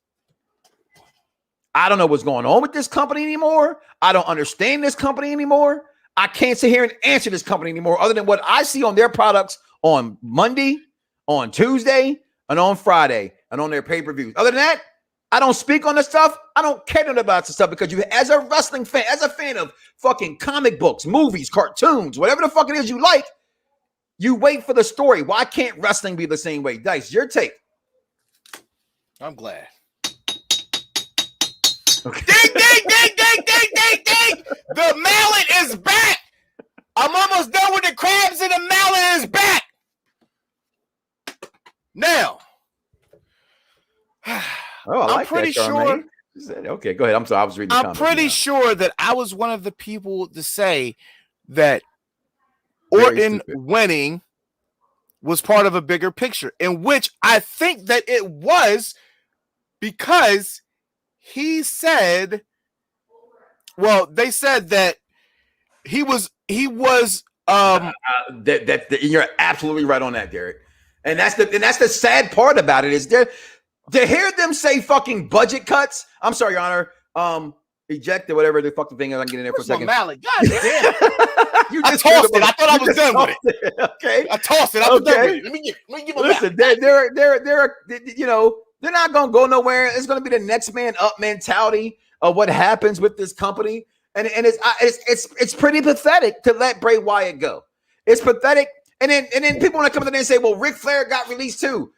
I don't know what's going on with this company anymore. I don't understand this company anymore. I can't sit here and answer this company anymore other than what I see on their products on Monday, on Tuesday, and on Friday, and on their pay-per-views. Other than that, I don't speak on this stuff. I don't care about this stuff because you, as a wrestling fan, as a fan of fucking comic books, movies, cartoons, whatever the fuck it is you like, you wait for the story. Why can't wrestling be the same way? Dice, your take. I'm glad. Okay. Ding, ding, ding, ding, ding, ding, ding. The mallet is back. I'm almost done with the crabs and the mallet is back. Now. I'm pretty sure. Okay, go ahead. I'm sorry. I was reading the comments. I'm pretty sure that I was one of the people to say that Orton winning was part of a bigger picture, in which I think that it was, because he said, well, they said that he was you're absolutely right on that, Derek. And that's the sad part about it is there. to hear them say fucking budget cuts. I'm sorry, Your Honor. Ejected, whatever the fucking thing is. I can get in there for a second. Mallet. God damn. I tossed it. I thought I was done with it. Okay. I tossed it. I was done with it. Let me give a Listen, they're you know, they're not gonna go nowhere. It's gonna be the next man up mentality of what happens with this company. And it's pretty pathetic to let Bray Wyatt go. It's pathetic. And then people want to come in there and say, well, Ric Flair got released too.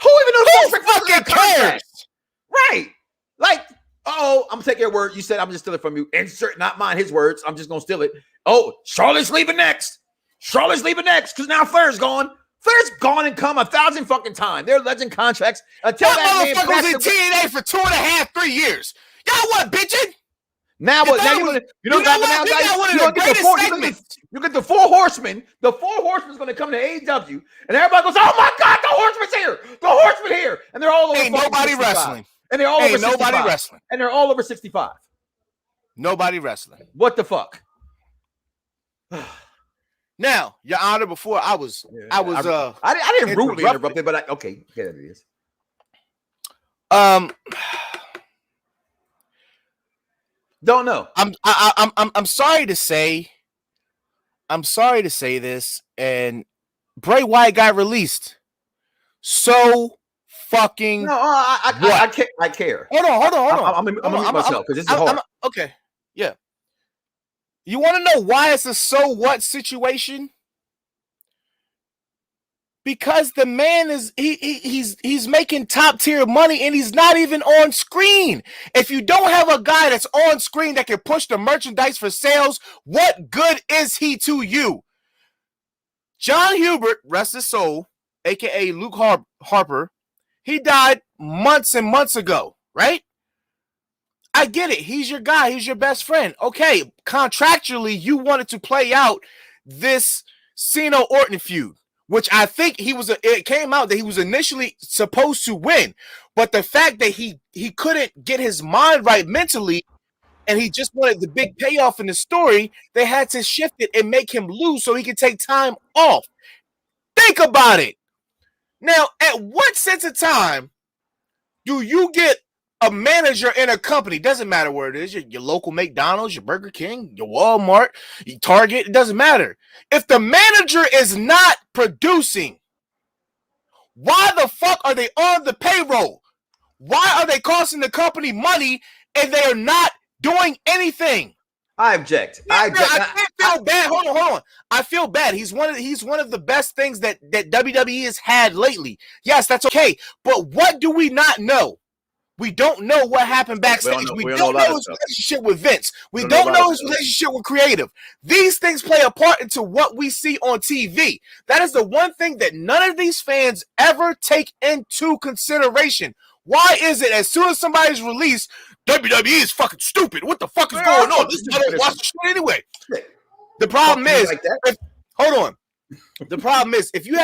Who even knows Ric Flair cares? Right. Like, I'm gonna take your word. You said I'm just stealing from you. Insert, not mine, his words. I'm just gonna steal it. Oh, Charlotte's leaving next. Charlotte's leaving next because now Flair's gone. Flair's gone and come 1,000 fucking times. They're legend contracts until that motherfucker was in TNA for 2.5, 3 years. Y'all what, bitching? Now what? Now you don't got now, guys. You get the 4 horsemen. The 4 horsemen's going to come to AEW, and everybody goes, "Oh my God, the horseman's here! The horseman here!" And they're all over. Ain't nobody wrestling. And they're all over. Nobody wrestling. And they're all over 65. Nobody wrestling. What the fuck? Now, Your Honor, before I didn't rudely interrupt it, but okay, yeah, it is. Don't know. I'm sorry to say. I'm sorry to say this, and Bray Wyatt got released. So fucking no, I care. Hold on. I'm gonna mute myself because this is hard. Okay, yeah. You want to know why it's a so what situation? Because the man is he's making top tier money and he's not even on screen. If you don't have a guy that's on screen that can push the merchandise for sales, what good is he to you? John Hubert, rest his soul, aka Luke Harper, he died months and months ago, right? I get it. He's your guy. He's your best friend. Okay, contractually, you wanted to play out this Cena Orton feud, which I think it came out that he was initially supposed to win. But the fact that he couldn't get his mind right mentally and he just wanted the big payoff in the story, they had to shift it and make him lose so he could take time off. Think about it. Now, at what sense of time do you get a manager in a company? Doesn't matter where it is, your local McDonald's, your Burger King, your Walmart, your Target, it doesn't matter. If the manager is not producing, why the fuck are they on the payroll? Why are they costing the company money and they are not doing anything? I object. I feel bad. Hold on. I feel bad. He's one of the best things that WWE has had lately. Yes, that's okay. But what do we not know? We don't know what happened backstage. We don't know his relationship with Vince. We don't know his relationship with creative. These things play a part into what we see on TV. That is the one thing that none of these fans ever take into consideration. Why is it as soon as somebody's released, WWE is fucking stupid? What the fuck is going on? I don't watch the shit anyway. The problem is, hold on. The problem is if you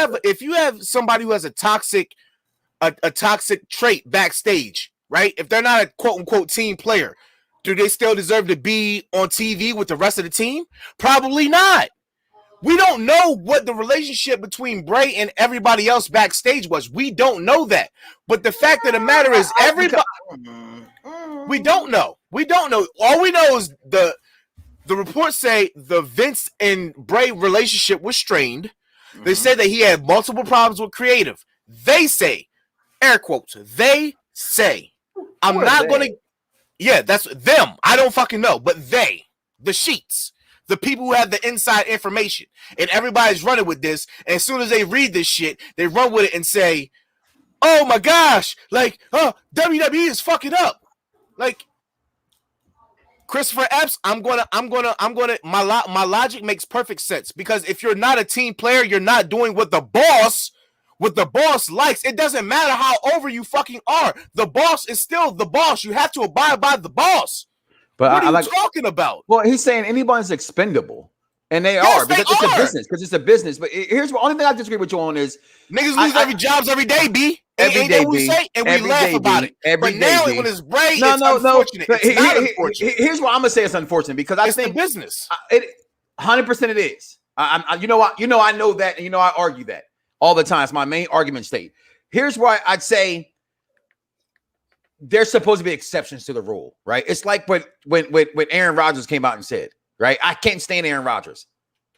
have somebody who has a toxic trait backstage, right? If they're not a quote unquote team player, do they still deserve to be on TV with the rest of the team? Probably not. We don't know what the relationship between Bray and everybody else backstage was. We don't know that. But the fact of the matter is, everybody, we don't know. We don't know. All we know is the reports say the Vince and Bray relationship was strained. They said that he had multiple problems with creative. They say, air quotes, they say. I'm not going to. Yeah, that's them. I don't fucking know. But they, the sheets, the people who have the inside information, and everybody's running with this. And as soon as they read this shit, they run with it and say, "Oh my gosh, like, WWE is fucking up." Like, Christopher Epps, my logic makes perfect sense, because if you're not a team player, you're not doing what the boss likes. It doesn't matter how over you fucking are. The boss is still the boss. You have to abide by the boss. But what are you talking about? Well, he's saying anybody's expendable. And they are, because it's a business. Because it's a business. But here's the only thing I disagree with you on is niggas lose every jobs every day, B. Every day, we say, and we laugh about it. But now when it's Bray, it's unfortunate. It's not unfortunate. Here's why I'm gonna say it's unfortunate, because I think the business. 100% it is. I know that, and I argue that all the time. It's my main argument state. Here's why I'd say there's supposed to be exceptions to the rule, right? It's like when Aaron Rodgers came out and said, right, I can't stand Aaron Rodgers.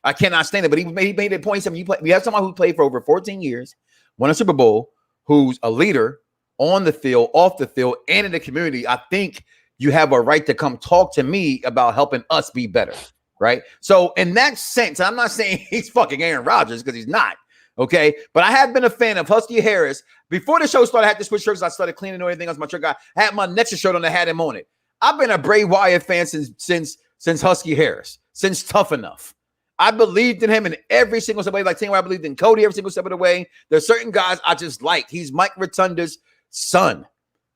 I cannot stand it. But he made a point. We have someone who played for over 14 years, won a Super Bowl, who's a leader on the field, off the field, and in the community. I think you have a right to come talk to me about helping us be better, right? So in that sense, I'm not saying he's fucking Aaron Rodgers because he's not, okay? But I have been a fan of Husky Harris. Before the show started, I had to switch shirts. I started cleaning or anything else. My shirt I had my Nexus shirt on that had him on it. I've been a Bray Wyatt fan since Husky Harris, since Tough Enough. I believed in him in every single step of the way. Like saying I believed in Cody every single step of the way. There's certain guys I just like. He's Mike Rotunda's son.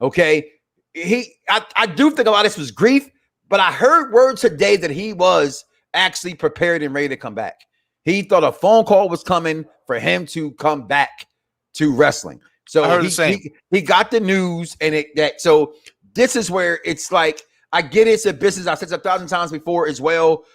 Okay. I do think a lot of this was grief, but I heard word today that he was actually prepared and ready to come back. He thought a phone call was coming for him to come back to wrestling. So he got the news and so this is where it's like, I get it's a business. I've said it 1,000 times before as well.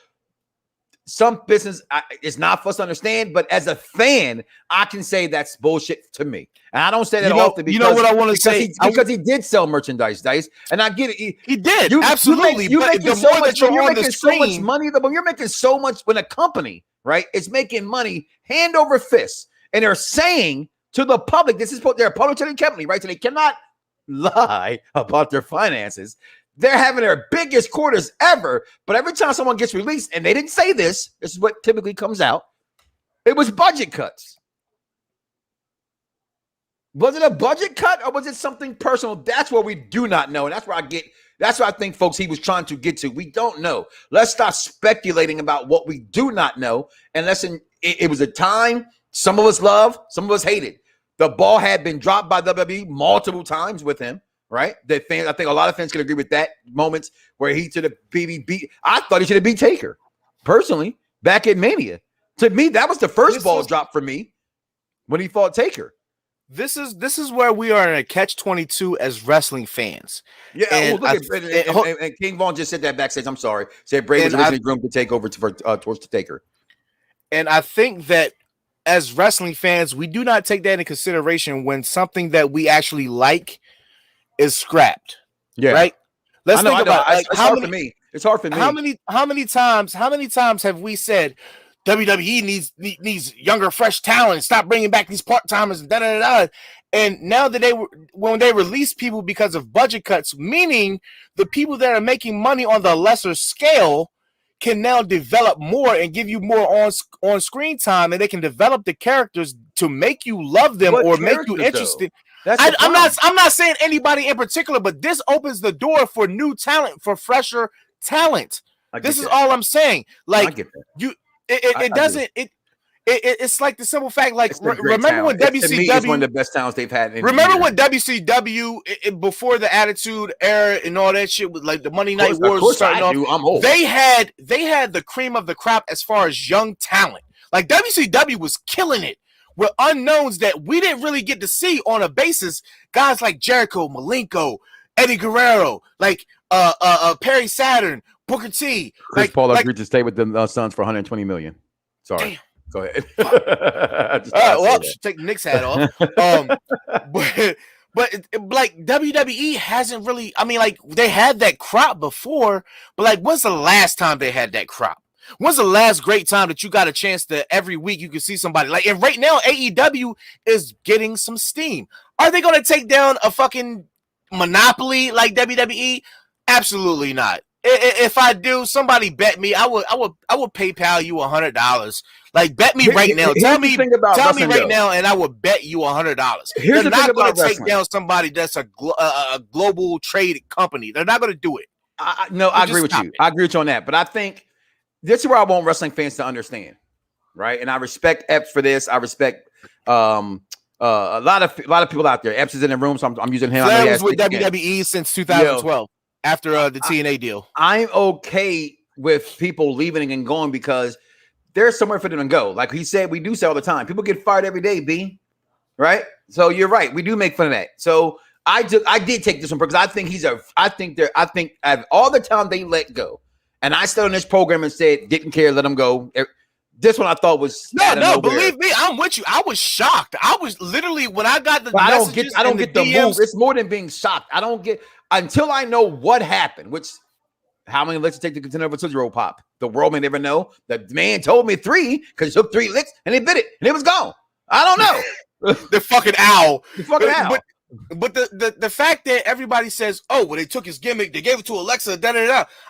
Some business is not for us to understand, but as a fan, I can say that's bullshit to me. And I don't say that often because, you know what I want to say? Because he did sell merchandise, Dice. And I get it. He did. Absolutely. You're making so much money. But you're making so much when a company, right, is making money hand over fist. And they're saying to the public, they're a public company, right? So they cannot lie about their finances. They're having their biggest quarters ever, but every time someone gets released, and they didn't say this is what typically comes out, it was budget cuts. Was it a budget cut or was it something personal? That's what we do not know, and that's where I think, folks, he was trying to get to. We don't know. Let's stop speculating about what we do not know, and it was a time some of us loved, some of us hated. The ball had been dropped by WWE multiple times with him. Right? The fans, I think a lot of fans can agree with that moments where he should have beat. I thought he should have beat Taker, personally, back at Mania. To me, that was the first ball drop for me when he fought Taker. This is where we are in a catch-22 as wrestling fans. Yeah, and and King Vaughn just said that backstage. I'm sorry. Said Bray was originally groomed to take over towards the Taker. And I think that as wrestling fans, we do not take that into consideration when something that we actually like is scrapped. Yeah. Right. Let's think about it. It's hard for me. It's hard for me. How many times have we said WWE needs younger, fresh talent? Stop bringing back these part-timers and da-da-da-da. And now that when they release people because of budget cuts, meaning the people that are making money on the lesser scale can now develop more and give you more on screen time, and they can develop the characters to make you love them or make you interested. I'm not saying anybody in particular, but this opens the door for new talent, for fresher talent. This is all I'm saying. Like it's like the simple fact. Like remember when WCW is one of the best talents they've had. Remember when WCW before the Attitude Era and all that shit was like the Monday Night Wars was starting off. I'm old. They had the cream of the crop as far as young talent. Like WCW was killing it with unknowns that we didn't really get to see on a basis. Guys like Jericho, Malenko, Eddie Guerrero, like Perry Saturn, Booker T. Chris Paul agreed to stay with the Suns for $120 million. Sorry. Damn. Go ahead. Well, take Nick's hat off. But like WWE hasn't really. I mean, like they had that crop before, but like, when's the last time they had that crop? When's the last great time that you got a chance to every week you can see somebody like? And right now, AEW is getting some steam. Are they going to take down a fucking monopoly like WWE? Absolutely not. If I do, somebody bet me. I would PayPal you $100. Like bet me right now. Tell me right now, and I will bet you $100. They're not going to take down somebody that's a global trade company. They're not going to do it. I agree with you. I agree with you on that. But I think this is where I want wrestling fans to understand, right? And I respect Epps for this. I respect a lot of people out there. Epps is in the room, so I'm using him. Flair was with WWE since 2012 after the TNA deal. I'm okay with people leaving and going because there's somewhere for them to go. Like he said, we do say all the time. People get fired every day, B. Right? So you're right. We do make fun of that. So I did take this one because I think I think of all the time they let go. And I stood on this program and said, didn't care, let them go. This one I thought was no. Believe me, I'm with you. I was shocked. I was literally when I got the. I don't get the DMs, move. It's more than being shocked. I don't get until I know what happened. Which how many licks it take to contend over Tootsie Roll Pop? The world may never know. The man told me 3 because he took 3 licks and he bit it and it was gone. I don't know. The fucking owl. The fucking owl. But the fact that everybody says, oh, well, they took his gimmick, they gave it to Alexa,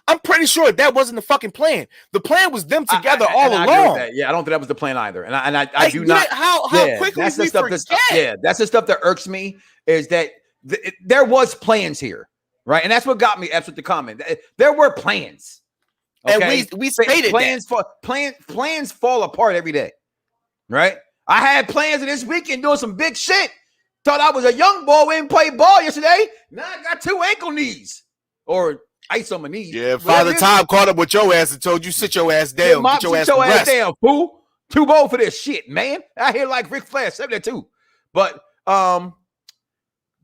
I'm pretty sure that wasn't the fucking plan. The plan was them together all along. Yeah, I don't think that was the plan either. And I do not. How quickly that's we the stuff forget. That's the stuff that irks me is that there was plans here, right? And that's what got me with the comment. There were plans, okay? And we stated plans fall apart every day, right? I had plans of this weekend doing some big shit. Thought I was a young boy, we didn't play ball yesterday. Now I got 2 ankle knees or ice on my knees. Yeah, Father Time caught up with your ass and told you sit your ass down. Get your ass down, fool. Too bold for this shit, man. I hear like Ric Flair, 72. But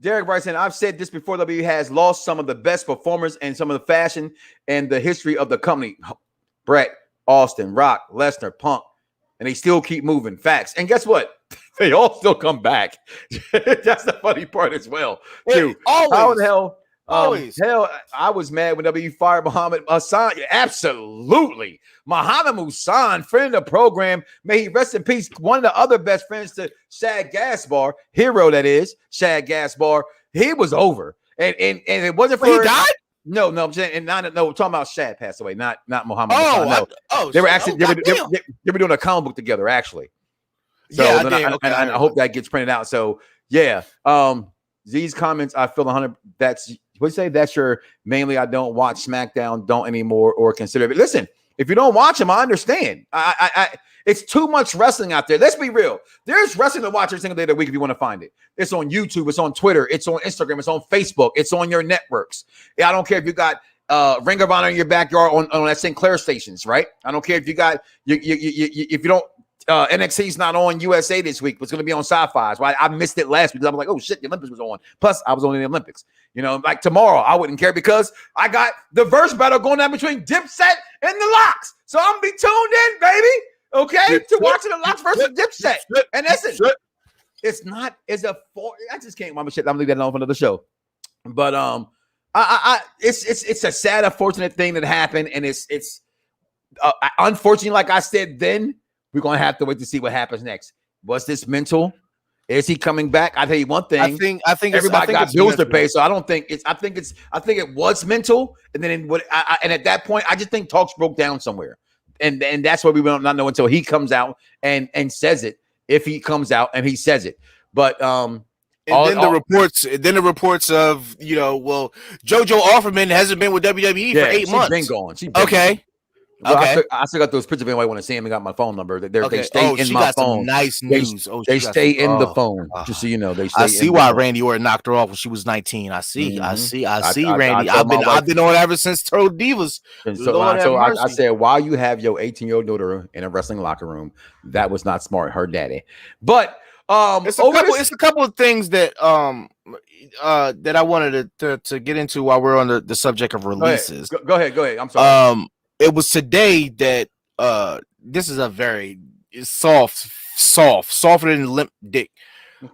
Derek Bryson, I've said this before. WWE has lost some of the best performers and some of the fashion and the history of the company. Brett, Austin, Rock, Lesnar, Punk, and they still keep moving. Facts. And guess what? They all still come back. That's the funny part as well, too. How the hell? Hell, I was mad when WWE fired Muhammad Hassan. Absolutely. Muhammad Hassan, friend of the program, may he rest in peace. One of the other best friends to Shad Gaspar, hero that is, Shad Gaspar. He was over. And it wasn't for... He died? No, I'm saying, we're talking about Shad passed away, not Muhammad Hassan. No. They were actually, they were doing a comic book together, actually. So yeah, I hope that gets printed out. So yeah, these comments I feel 100. That's what you say. That's your mainly. I don't watch SmackDown, don't anymore, or consider it. Listen, if you don't watch them, I understand. It's too much wrestling out there. Let's be real. There's wrestling to watch every single day of the week if you want to find it. It's on YouTube. It's on Twitter. It's on Instagram. It's on Facebook. It's on your networks. I don't care if you got Ring of Honor in your backyard on that St. Clair stations, right? I don't care if you got if you don't. NXT's not on USA this week, but it's going to be on Sci-Fi. So I missed it last week because I'm like, oh shit, the Olympics was on. Plus, I was on in the Olympics. You know, like tomorrow, I wouldn't care because I got the verse battle going on between Dipset and the Locks. So I'm gonna be tuned in, baby. Okay, to watching the Locks versus Dipset. And listen, it's not as a for. I just can't remember shit. I'm gonna leave that alone for another show. But it's a sad, unfortunate thing that happened, and it's unfortunately, like I said then. We're going to have to wait to see what happens next. Was this mental? Is he coming back? I tell you one thing. I think everybody got bills to pay, so I don't think it's. I think it was mental, and then and at that point, I just think talks broke down somewhere, and that's what we will not know until he comes out and says it. If he comes out and he says it, but then the reports of well, JoJo Offerman hasn't been with WWE for 8 months. She's been gone. Okay. Well, okay, I still got those pictures if anybody want to see him. I got my phone number. They stay in she my got phone. Some nice news. They stay in the phone. Just so you know, they stay. I see why Randy Orton knocked her off when she was 19. I see. I see, Randy. I've been on ever since Total Divas. So I said, while you have your 18-year-old daughter in a wrestling locker room, that was not smart. Her daddy, but it's a couple of things that that I wanted to get into while we're on the subject of releases. Go ahead. I'm sorry. It was today that this is a very softer than limp dick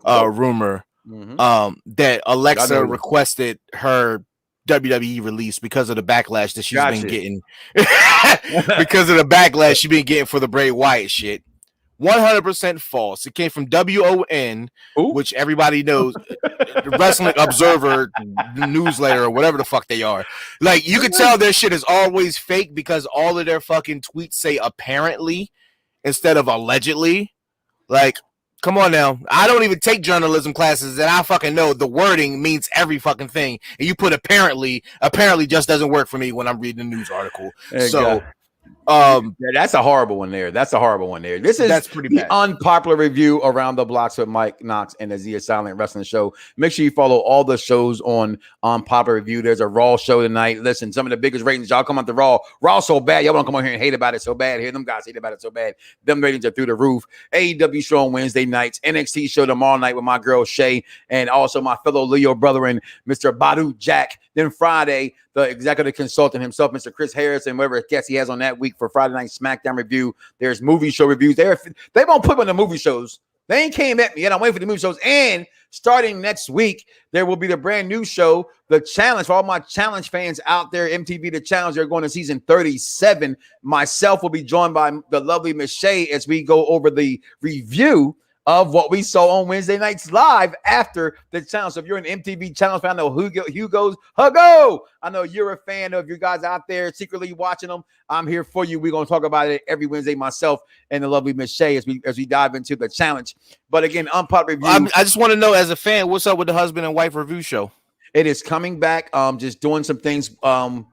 rumor that Alexa requested her WWE release because of the backlash that she's been getting because of the backlash she's been getting for the Bray Wyatt shit. 100% false. It came from WON, which everybody knows, the Wrestling Observer newsletter or whatever the fuck they are. Like, you can tell their shit is always fake because all of their fucking tweets say apparently instead of allegedly. Like, come on now. I don't even take journalism classes, and I fucking know the wording means every fucking thing. And you put apparently just doesn't work for me when I'm reading a news article. So... that's a horrible one there. That's pretty bad. Unpopular review around the blocks with Mike Knoxxx and the Zia Silent Wrestling Show. Make sure you follow all the shows on Unpopular Review. There's a Raw show tonight. Listen, some of the biggest ratings. Y'all come out the Raw so bad. Y'all want to come on here and hate about it so bad. Hear them guys hate about it so bad. Them ratings are through the roof. AEW show on Wednesday nights. NXT show tomorrow night with my girl Shay and also my fellow Leo brother and Mr. Badu Jack. Then Friday, the executive consultant himself, Mr. Chris Harris, and whatever guest he has on that week for Friday Night SmackDown review. There's movie show reviews. They won't put them on the movie shows. They ain't came at me yet. I'm waiting for the movie shows. And starting next week, there will be the brand new show, The Challenge. For all my challenge fans out there, MTV The Challenge, they're going to season 37. Myself will be joined by the lovely Miss Shay as we go over the review of what we saw on Wednesday nights live after the challenge. So if you're an MTV challenge fan, I know Hugo's Hugo. I know you're a fan of you guys out there secretly watching them. I'm here for you. We're going to talk about it every Wednesday, myself and the lovely Miss Shay, as we dive into the challenge. But again, unpopular review. I just want to know, as a fan, what's up with the husband and wife review show? It is coming back. Just doing some things. The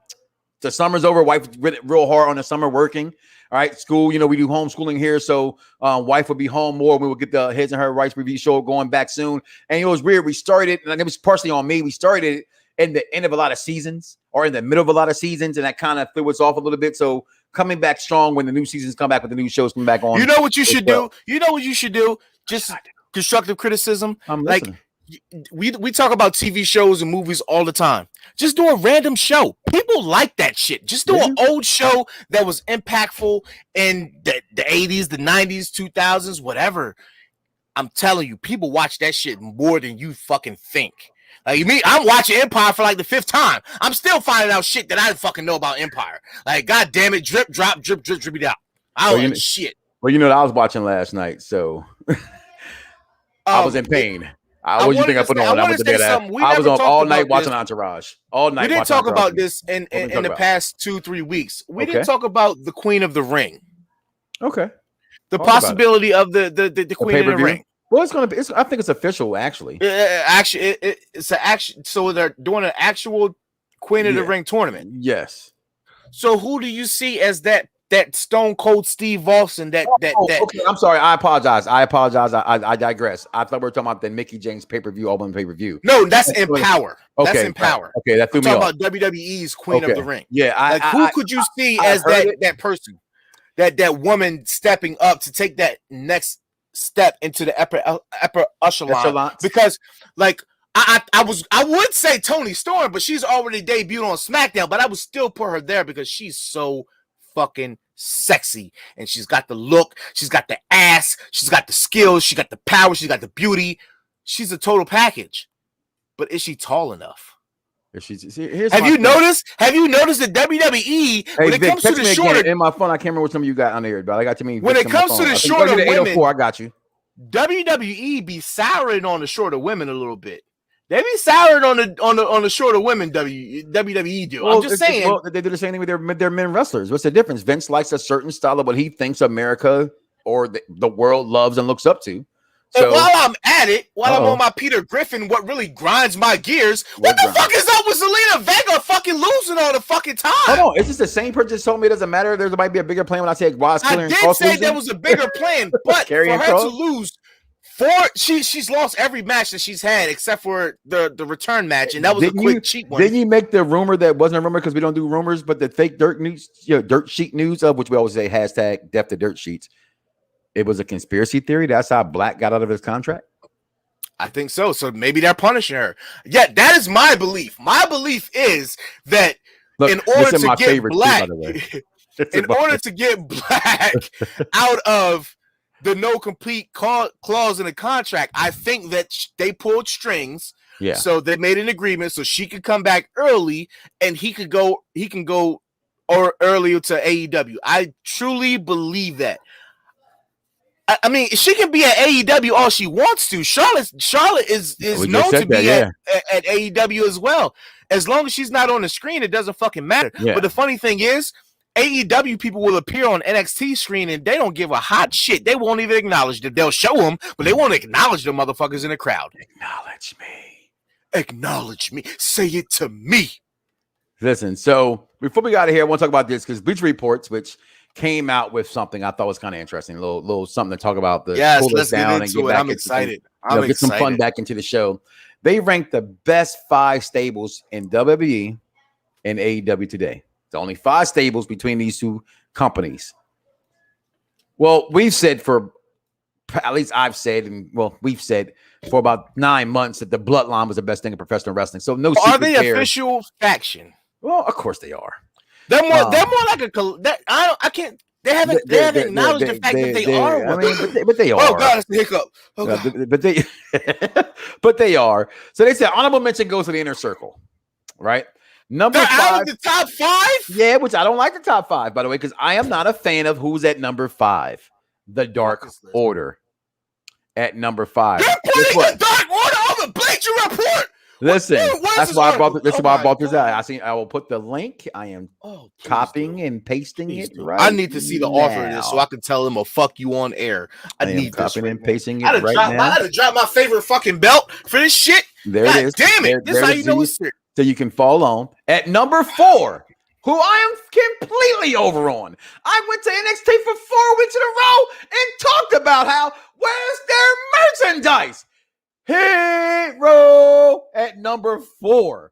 summer's over. Wife real hard on the summer working. All right, school, we do homeschooling here, so wife will be home more. We will get the His and Her Rights review show going back soon. And it was weird. We started, and it was partially on me. We started in the end of a lot of seasons or in the middle of a lot of seasons, and that kind of threw us off a little bit. So coming back strong when the new seasons come back, with the new shows coming back on. You know what you should do? You know what you should do? Just constructive criticism. I'm listening. We talk about TV shows and movies all the time. Just do a random show. People like that shit. Just do an old show that was impactful in the 80s, the 90s, 2000s, whatever. I'm telling you, people watch that shit more than you fucking think. Like me, I'm watching Empire for like the 5th time. I'm still finding out shit that I didn't fucking know about Empire. Like, god damn it, drip, drop, drip, drip, drip it out. I don't know shit. Well, what I was watching last night, so I was in pain. What do you think I put on? I was on all night watching Entourage. All night. We didn't talk about this in the past 2-3 weeks. We didn't talk about the Queen of the Ring. Okay. The possibility of the Queen of the Ring. Well, it's gonna be. I think it's official. Actually, it's an action. So they're doing an actual Queen of the Ring tournament. Yes. So who do you see as that Stone Cold Steve Austin? Okay, I'm sorry. I apologize. I digress. I thought we were talking about the Mickey James pay-per-view, Open pay-per-view. No, that's Empower. Okay, that's Empower. Okay, that threw me off. Talking about WWE's Queen of the Ring. Yeah, who could you see as that person, that woman stepping up to take that next step into the upper echelon? Because like I would say Toni Storm, but she's already debuted on SmackDown. But I would still put her there because she's so fucking sexy, and she's got the look, she's got the ass, she's got the skills, she got the power, she's got the beauty. She's a total package. But is she tall enough? Have you noticed that WWE, when it comes to the shorter, in my phone, I can't remember what some of you got on there, but I got too many. When it comes to the shorter women, I got you. WWE be souring on the shorter women a little bit. They be souring on the shorter women. WWE do. Well, I'm just saying. Well, they do the same thing with their men wrestlers. What's the difference? Vince likes a certain style of what he thinks America or the world loves and looks up to. So, while I'm at it, I'm on my Peter Griffin, what really grinds my gears, what the fuck is up with Zelina Vega fucking losing all the fucking time? Hold on, is this the same person told me it doesn't matter? There might be a bigger plan when I say Ross Killer and I Cross. did say there was a bigger plan, but for her to lose she's lost every match that she's had except for the return match, and that was a quick cheat one. Didn't you make the rumor that wasn't a rumor because we don't do rumors, but the fake dirt news, dirt sheet news of which we always say hashtag death to dirt sheets? It was a conspiracy theory. That's how Black got out of his contract. I think so. So maybe they're punishing her. Yeah, that is my belief. My belief is that in order to get Black, in order to get Black out of the no complete clause in the contract, I think that they pulled strings. Yeah. So they made an agreement so she could come back early and he can go or earlier to AEW. I truly believe that. I mean, she can be at AEW all she wants to. Charlotte is known to be at AEW as well. As long as she's not on the screen, it doesn't fucking matter. Yeah. But the funny thing is, AEW people will appear on NXT screen and they don't give a hot shit. They won't even acknowledge them. They'll show them, but they won't acknowledge the motherfuckers in the crowd. Acknowledge me. Acknowledge me. Say it to me. Listen, so before we got out of here, I want to talk about this because Bleacher Reports, which came out with something I thought was kind of interesting, a little something to talk about. Let's get into it. I'm excited. Get some fun back into the show. They ranked the best 5 stables in WWE and AEW today. There's only 5 stables between these two companies. Well, we've said at least I've said, and we've said for about 9 months that the Bloodline was the best thing in professional wrestling. So no secret are they there. Official faction? Well, of course they are. They're more like a. I can't. They haven't acknowledged the fact that they are. I mean, but they are. Oh God, it's a hiccup. Oh, but they, but they are. So they said honorable mention goes to the Inner Circle, right? Number They're 5, out of the top 5. Yeah, which I don't like the top 5, by the way, because I am not a fan of who's at number 5. The Dark Order at number 5. You're putting the Dark Order on the Bleacher Report. Listen, that's why I brought. This is why I brought this out. I will put the link. I am copying and pasting it. Right. I need to see the offer of this so I can tell them, "Oh, fuck you on air." I need copying and pasting it right now. I had to drop my favorite fucking belt for this shit. There it is. Damn it! This is how you know it's serious. So you can fall on at number 4, who I am completely over on. I went to NXT for 4 weeks in a row and talked about how where's their merchandise. Hit Row at number 4.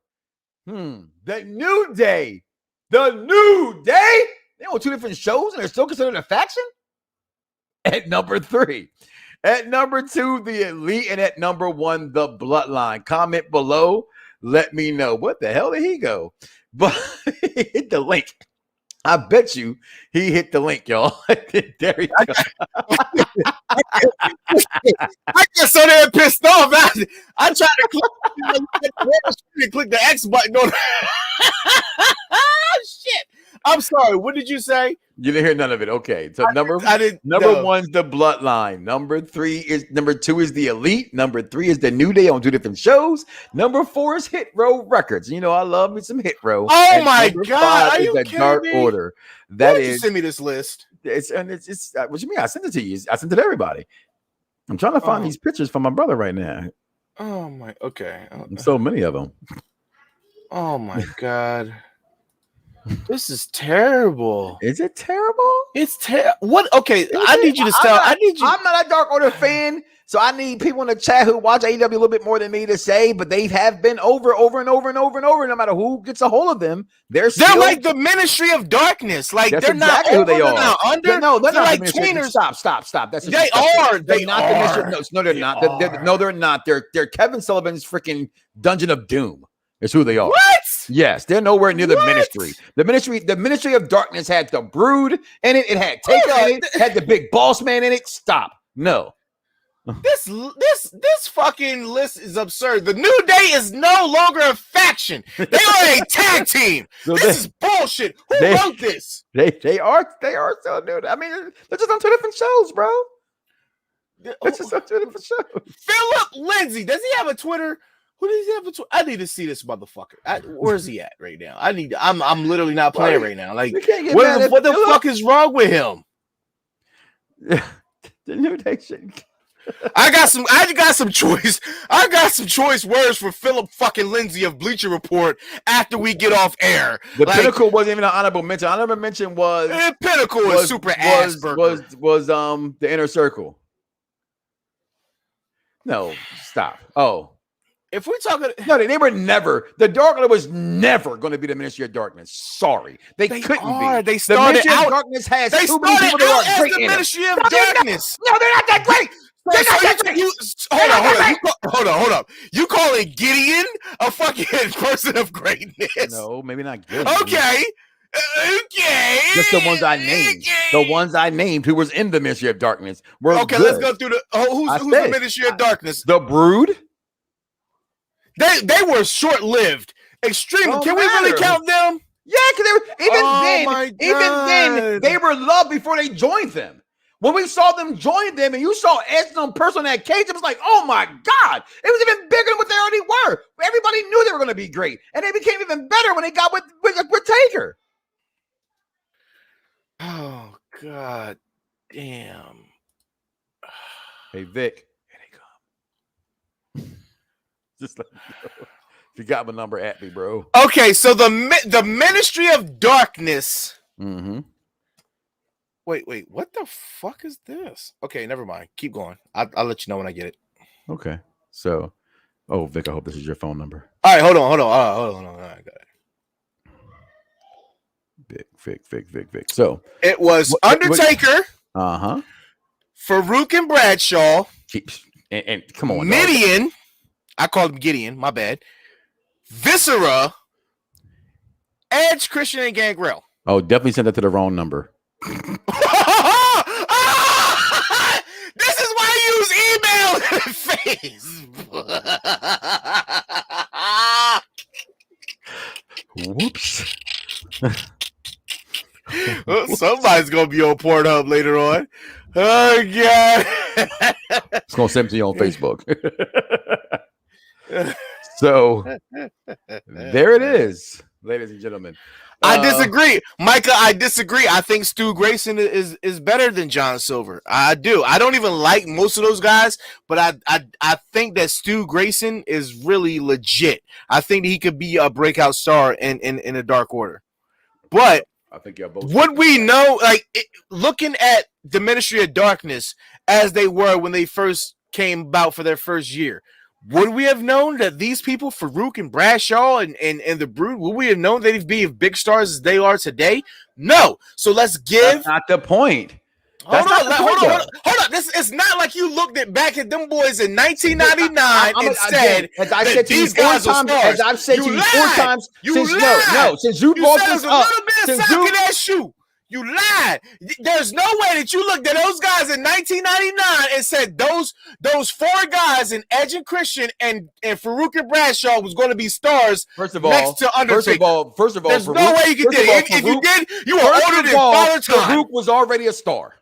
The New Day. The New Day? They on 2 different shows and they're still considered a faction? At number 3. At number 2, the Elite. And at number 1, the Bloodline. Comment below. Let me know. What the hell did he go? But hit the link. I bet you he hit the link, y'all. There he go. I get so damn pissed off. I tried to click the X button on. Shit. I'm sorry. What did you say? You didn't hear none of it. Okay. So number 1's the Bloodline. Number 2 is the Elite. Number 3 is the New Day on 2 different shows. Number 4 is Hit Row Records. You know I love me some Hit Row. Oh and my God! Are you the kidding Dark me? Order. Why did you send me this list? It's what you mean? I sent it to you. I sent it to everybody. I'm trying to find these pictures from my brother right now. Oh my. Okay. So many of them. Oh my God. This is terrible. Is it terrible? It's terrible. What? Okay, I need you to tell. I'm not a Dark Order fan, so I need people in the chat who watch AEW a little bit more than me to say, but they have been over and over. No matter who gets a hold of them, they're like the Ministry of Darkness. Like that's they're exactly not who they are. Not under. No, they're not like the tweeners. Stop. That's they are. They're not the Ministry. No, they're not. No, they're not. They're Kevin Sullivan's freaking Dungeon of Doom. Is who they are. What? Yes, they're nowhere near the ministry. The ministry of darkness had the Brood in it. It had Taker in it. Had the big boss man in it. Stop. No. This fucking list is absurd. The New Day is no longer a faction. They are a tag team. So this is bullshit. Who wrote this? They are so new. I mean, they're just on 2 different shows, bro. It's just on 2 different shows. Philip Lindsay, does he have a Twitter? Who does he have a Twitter? I need to see this motherfucker. Where's he at right now? I'm literally not playing right now. Like, what the fuck is wrong with him? The New Day shit. I got some choice words for Philip fucking Lindsay of Bleacher Report after we get off air. The Pinnacle wasn't even an honorable mention. Honorable mention was Pinnacle is super ass burger. Was the Inner Circle. No, stop. Oh. If we're talking, no, they were never. The Dark Order was never going to be the Ministry of Darkness. Sorry, they couldn't be. They started the Ministry out. of Darkness has they too many people that are great the in Ministry it. of Darkness. No, they're not that great. They're not that great. Hold on. You calling Gideon a fucking person of greatness? No, maybe not Gideon. Okay. Just the ones I named. The ones I named who was in the Ministry of Darkness were okay. Good. Let's go through the. Who's the Ministry of Darkness? The Brood. They were short-lived. Extremely. Can we really count them? Yeah, because they were even then they were loved before they joined them. When we saw them join them and you saw Edson person in that cage, it was like, oh my God, it was even bigger than what they already were. Everybody knew they were going to be great. And they became even better when they got with Taker. Oh, God damn. Hey, Vic. Just let me know. If you got my number at me, bro. Okay, so the Ministry of Darkness. Mm-hmm. Wait. What the fuck is this? Okay, never mind. Keep going. I'll let you know when I get it. Okay. So, Vic, I hope this is your phone number. All right, hold on. All right, got it. Vic. So it was Undertaker. Farouk and Bradshaw. And come on, Midian. Dog. I called him Gideon. My bad. Viscera. Edge, Christian, and Gangrel. Oh, definitely sent that to the wrong number. This is why I use email and Facebook. Whoops. Well, somebody's gonna be on Pornhub later on. Oh god. It's gonna send to you on Facebook. So there it is, ladies and gentlemen. I disagree, Micah. I disagree. I think Stu Grayson is better than John Silver. I do. I don't even like most of those guys, but I think that Stu Grayson is really legit. I think that he could be a breakout star in a Dark Order. But I think you're both. would we know, looking at the Ministry of Darkness as they were when they first came about for their first year, would we have known that these people, Farouk and Bradshaw and the Brood, would we have known they'd be big stars as they are today? No. So let's give. That's not the point. Hold on. This it's not like you looked back at them boys in 1999 and said, as I said to you four times, as I've said to you four times, since you brought this up, since you that shoe. You lied. There's no way that you looked at those guys in 1999 and said those four guys in Edge and Christian and Farouk and Bradshaw was going to be stars. First of all, next to Undertaker. First of all, there's Farouk, no way you could do it. If you did, you were older than Father Time. Farouk was already a star.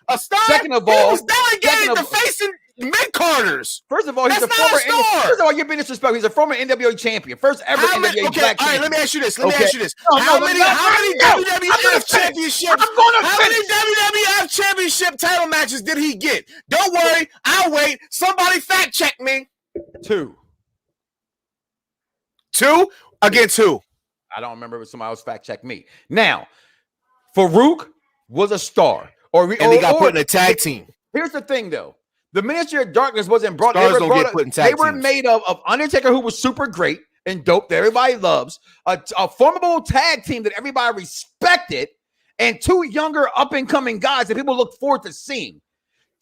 A star. Second of all, he was delegated to facing mid-carders. First of all, he's a former star. First of all, you're being disrespectful. He's a former NWA champion. First ever NWA black champion. All right, let me ask you this. How many WWF championship title matches did he get? Don't worry, I'll wait. Somebody fact check me. 2. Against who? I don't remember if somebody else fact checked me. Now, Farouk was a star. And he got put in a tag team. Here's the thing, though. The Ministry of Darkness wasn't brought. Stars don't get put in tag teams. They were made of Undertaker, who was super great and dope that everybody loves, a formidable tag team that everybody respected, and 2 younger up-and-coming guys that people look forward to seeing.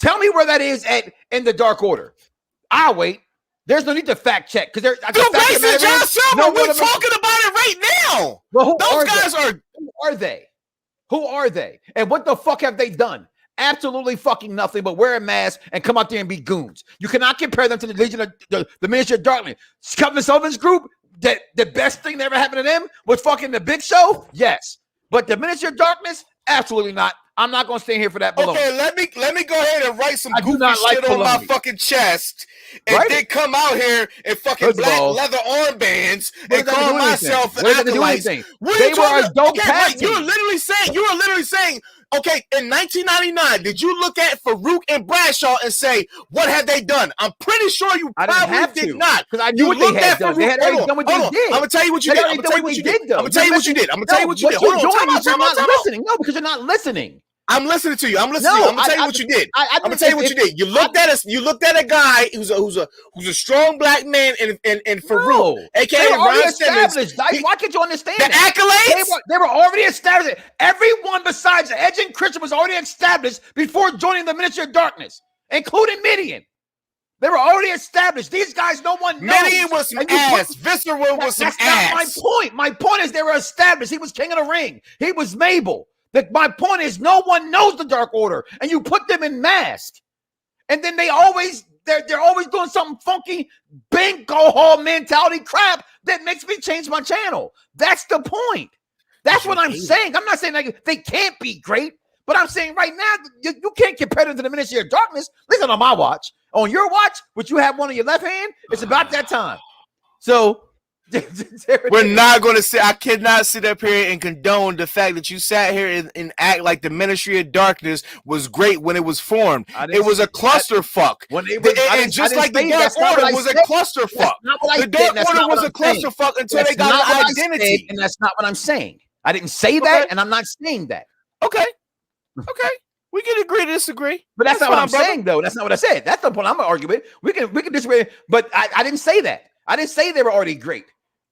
Tell me where that is in the Dark Order. I'll wait. There's no need to fact check because there's John Silver. We're talking about it right now. Well, those guys are. Who are they? Who are they? And what the fuck have they done? Absolutely fucking nothing but wear a mask and come out there and be goons. You cannot compare them to the Legion of the Ministry of Darkness. Kevin Sullivan's group, that the best thing that ever happened to them was fucking the Big Show. Yes. But the Ministry of Darkness, absolutely not. I'm not going to stay here for that baloney. Okay, let me go ahead and write some goofy shit on my fucking chest and then come out here and fucking black leather armbands and call myself an acolyte. They were a dope tag team. You were literally saying, okay, in 1999, did you look at Farouk and Bradshaw and say, what have they done? I'm pretty sure you probably did not. Because I knew what they had done. They had already done what they did. I'm going to tell you what you did. I'm going to tell you what you did. I'm going to tell you what you did. I'm going to tell you what you did. Hold on, you're not listening. No, because you're not listening. I'm listening to you. I'm listening to you. I'm gonna tell you what you did. I'm gonna tell you what you did. You looked at a guy who's a strong black man in Farouk, aka Ron Simmons. Why can't you understand the accolades? They were already established. Everyone besides Edge and Christian was already established before joining the Ministry of Darkness, including Midian. They were already established. These guys, no one knows. Midian was some ass. Viscera was some ass. That's not my point. My point is they were established. He was King of the Ring. He was Mabel. My point is no one knows the Dark Order, and you put them in mask, and then they're always doing something funky bingo hall mentality crap that makes me change my channel. That's the point. That's what I'm saying. I'm not saying like they can't be great, but I'm saying right now you can't compare them to the Ministry of Darkness. Listen, on my watch, on your watch, which you have one in your left hand, it's about that time. So. We're not going to say. I cannot sit up here and condone the fact that you sat here and act like the Ministry of Darkness was great when it was formed. It was a clusterfuck. And just like the Dark Order was a clusterfuck. The Dark Order was a clusterfuck until they got an identity. And that's not what I'm saying. I didn't say that, and I'm not saying that. Okay. We can agree to disagree. But that's not what I'm saying, though. That's not what I said. That's the point I'm going to argue with. We can disagree. But I didn't say that. I didn't say they were already great.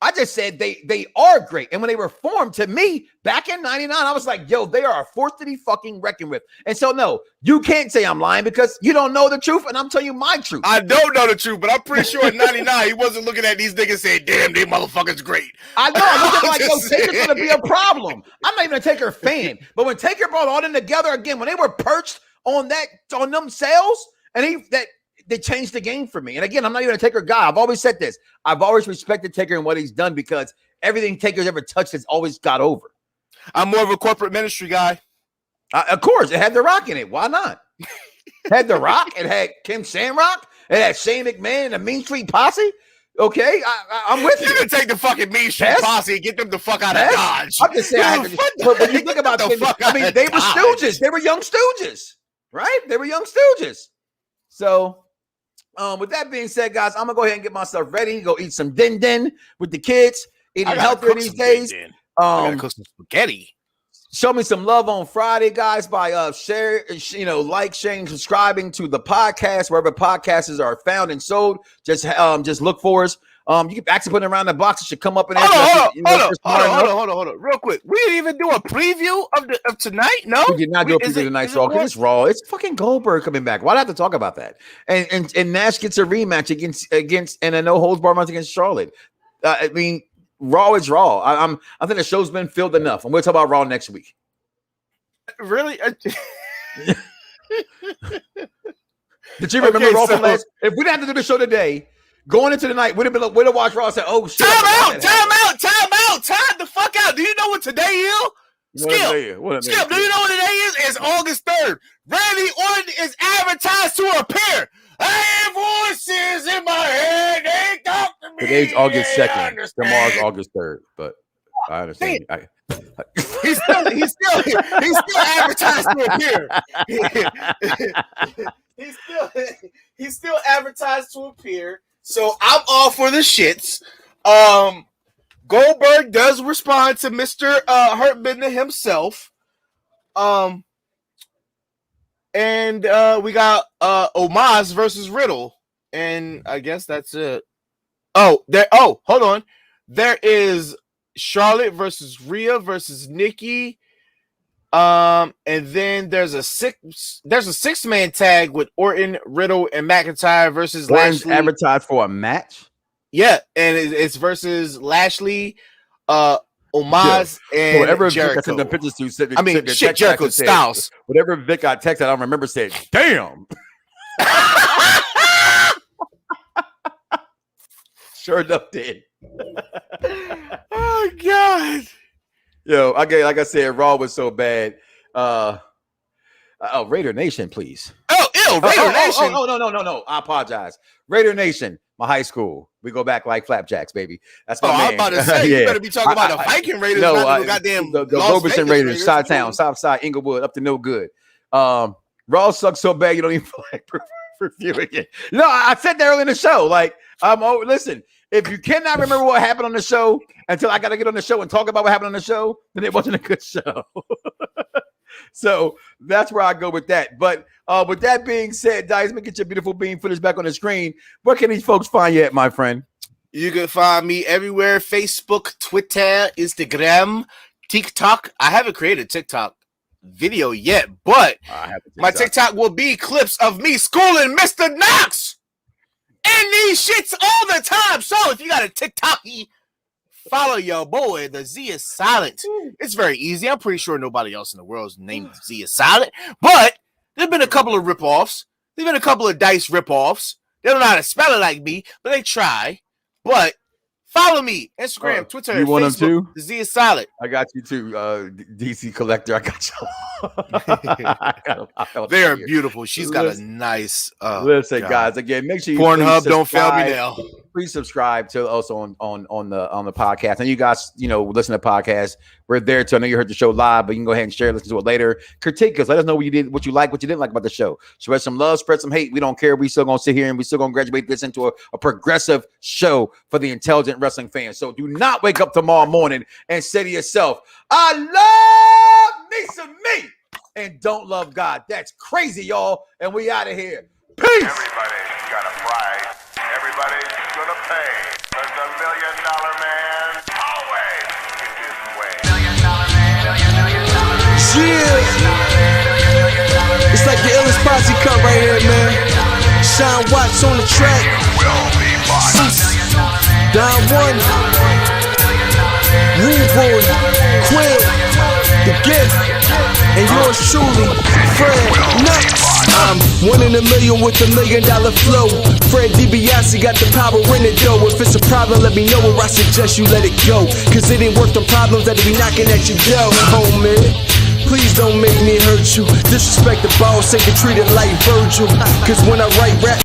I just said they are great. And when they were formed, to me, back in 99, I was like, yo, they are a force to be fucking reckoned with. And so, no, you can't say I'm lying because you don't know the truth, and I'm telling you my truth. I don't know the truth, but I'm pretty sure in 99, he wasn't looking at these niggas saying, damn, they motherfuckers great. I know. I'm looking like, yo, Taker's going to be a problem. I'm not even a Taker fan. But when Taker brought all them together again, when they were perched on themselves, and they changed the game for me. And again, I'm not even a Taker guy. I've always said this. I've always respected Taker and what he's done because everything Taker's ever touched has always got over. I'm more of a corporate ministry guy. Of course, it had The Rock in it. Why not? It had The Rock. It had Kim Shamrock. It had Shane McMahon and the Mean Street Posse. Okay, I'm with you. You can take the fucking Mean Street Posse and get them the fuck out of Dodge. I'm just saying. But when you think about it, I mean, they were stooges. They were young stooges, right? They were young stooges. So, with that being said, guys, I'm gonna go ahead and get myself ready. Go eat some din with the kids. Eating healthier these days. I gotta cook some spaghetti. Show me some love on Friday, guys, by sharing, subscribing to the podcast wherever podcasts are found and sold. Just look for us. You can actually put it around the box. It should come up in there. Hold on, real quick. We didn't even do a preview of tonight. No, we did not do a preview tonight, Raw, because it's Raw. It's fucking Goldberg coming back. Why do I have to talk about that? And Nash gets a rematch against and a no holds bar match against Charlotte. I mean, Raw is Raw. I think the show's been filled enough, and we'll talk about Raw next week. Really? Did you remember Raw from last? If we didn't have to do the show today, going into the night, we'd have been like, we'd have watched Raw and said, "Oh shit!" Time out! Time the fuck out! Do you know what today is? Skip, do you know what today is? It's August 3rd. Randy Orton is advertised to appear. I have voices in my head. They talk to me. Today's August 2nd. Tomorrow's August 3rd. But I understand. He's still advertised to appear. He's still advertised to appear. So I'm all for the shits. Goldberg does respond to Mr. Hurt Business himself. And we got Omos versus Riddle. And I guess that's it. Hold on. There is Charlotte versus Rhea versus Nikki. And then there's a 6-man tag with Orton, Riddle, and McIntyre versus Orton's Lashley. Advertised for a match? Yeah, and it's versus Lashley, Omos, and whatever Jericho. Vic I sent the pictures to said, shit, Jericho Styles. Whatever Vic I texted, I don't remember said, damn. Sure enough did. Oh God. Yo, like I said, Raw was so bad. Raider Nation, please. Raider Nation. No. I apologize. Raider Nation, my high school. We go back like flapjacks, baby. That's my man. I'm about to say, you better be talking about the Viking Raiders, not the goddamn the Robertson Raiders, Chi-Town, Southside, Inglewood, up to no good. Raw sucks so bad you don't even feel like reviewing it. No, I said that earlier in the show. Like, listen, if you cannot remember what happened on the show until I got to get on the show and talk about what happened on the show, then it wasn't a good show. So that's where I go with that. But with that being said, Dice, let me get your beautiful beam footage back on the screen. Where can these folks find you at, my friend? You can find me everywhere: Facebook, Twitter, Instagram, TikTok. I haven't created a TikTok video yet, but my TikTok will be clips of me schooling Mr. Knoxxx and these shits all the time. So if you got a TikTok-y, follow your boy. The Z is silent. It's very easy. I'm pretty sure nobody else in the world's named Z is silent. But there's been a couple of ripoffs. There's been a couple of Dice ripoffs. They don't know how to spell it like me, but they try. But follow me. Instagram, Twitter, you want Facebook. them too? The Z is silent. I got you too, DC Collector. I got you. They are beautiful. She's got a nice. Listen, guys. Again, make sure you Pornhub don't fail me now. Please subscribe to us on the podcast. And you guys, listen to podcasts. We're there too. I know you heard the show live, but you can go ahead and share, listen to it later. Critique us. Let us know what you did, what you like, what you didn't like about the show. Spread some love, spread some hate. We don't care. We still gonna sit here and we still gonna graduate this into a progressive show for the intelligent wrestling fans. So do not wake up tomorrow morning and say to yourself, I love me some me and don't love God. That's crazy, y'all. And we out of here. Peace. Everybody's got a price. Everybody's gonna pay. There's $1 million man. It's like the illest posse cut right here, man. Sean Watts on the track. Don One, Rude Boy, Quill, The Gift, and yours truly, Fred Knoxxx. I'm 1 in a million with $1 million flow. Fred DiBiase got the power in it though. If it's a problem, let me know, or I suggest you let it go. Cause it ain't worth the problems that be knocking at your door, homie. Please don't make me hurt you. Disrespect the boss, ain't get treated like Virgil. Cause when I write rap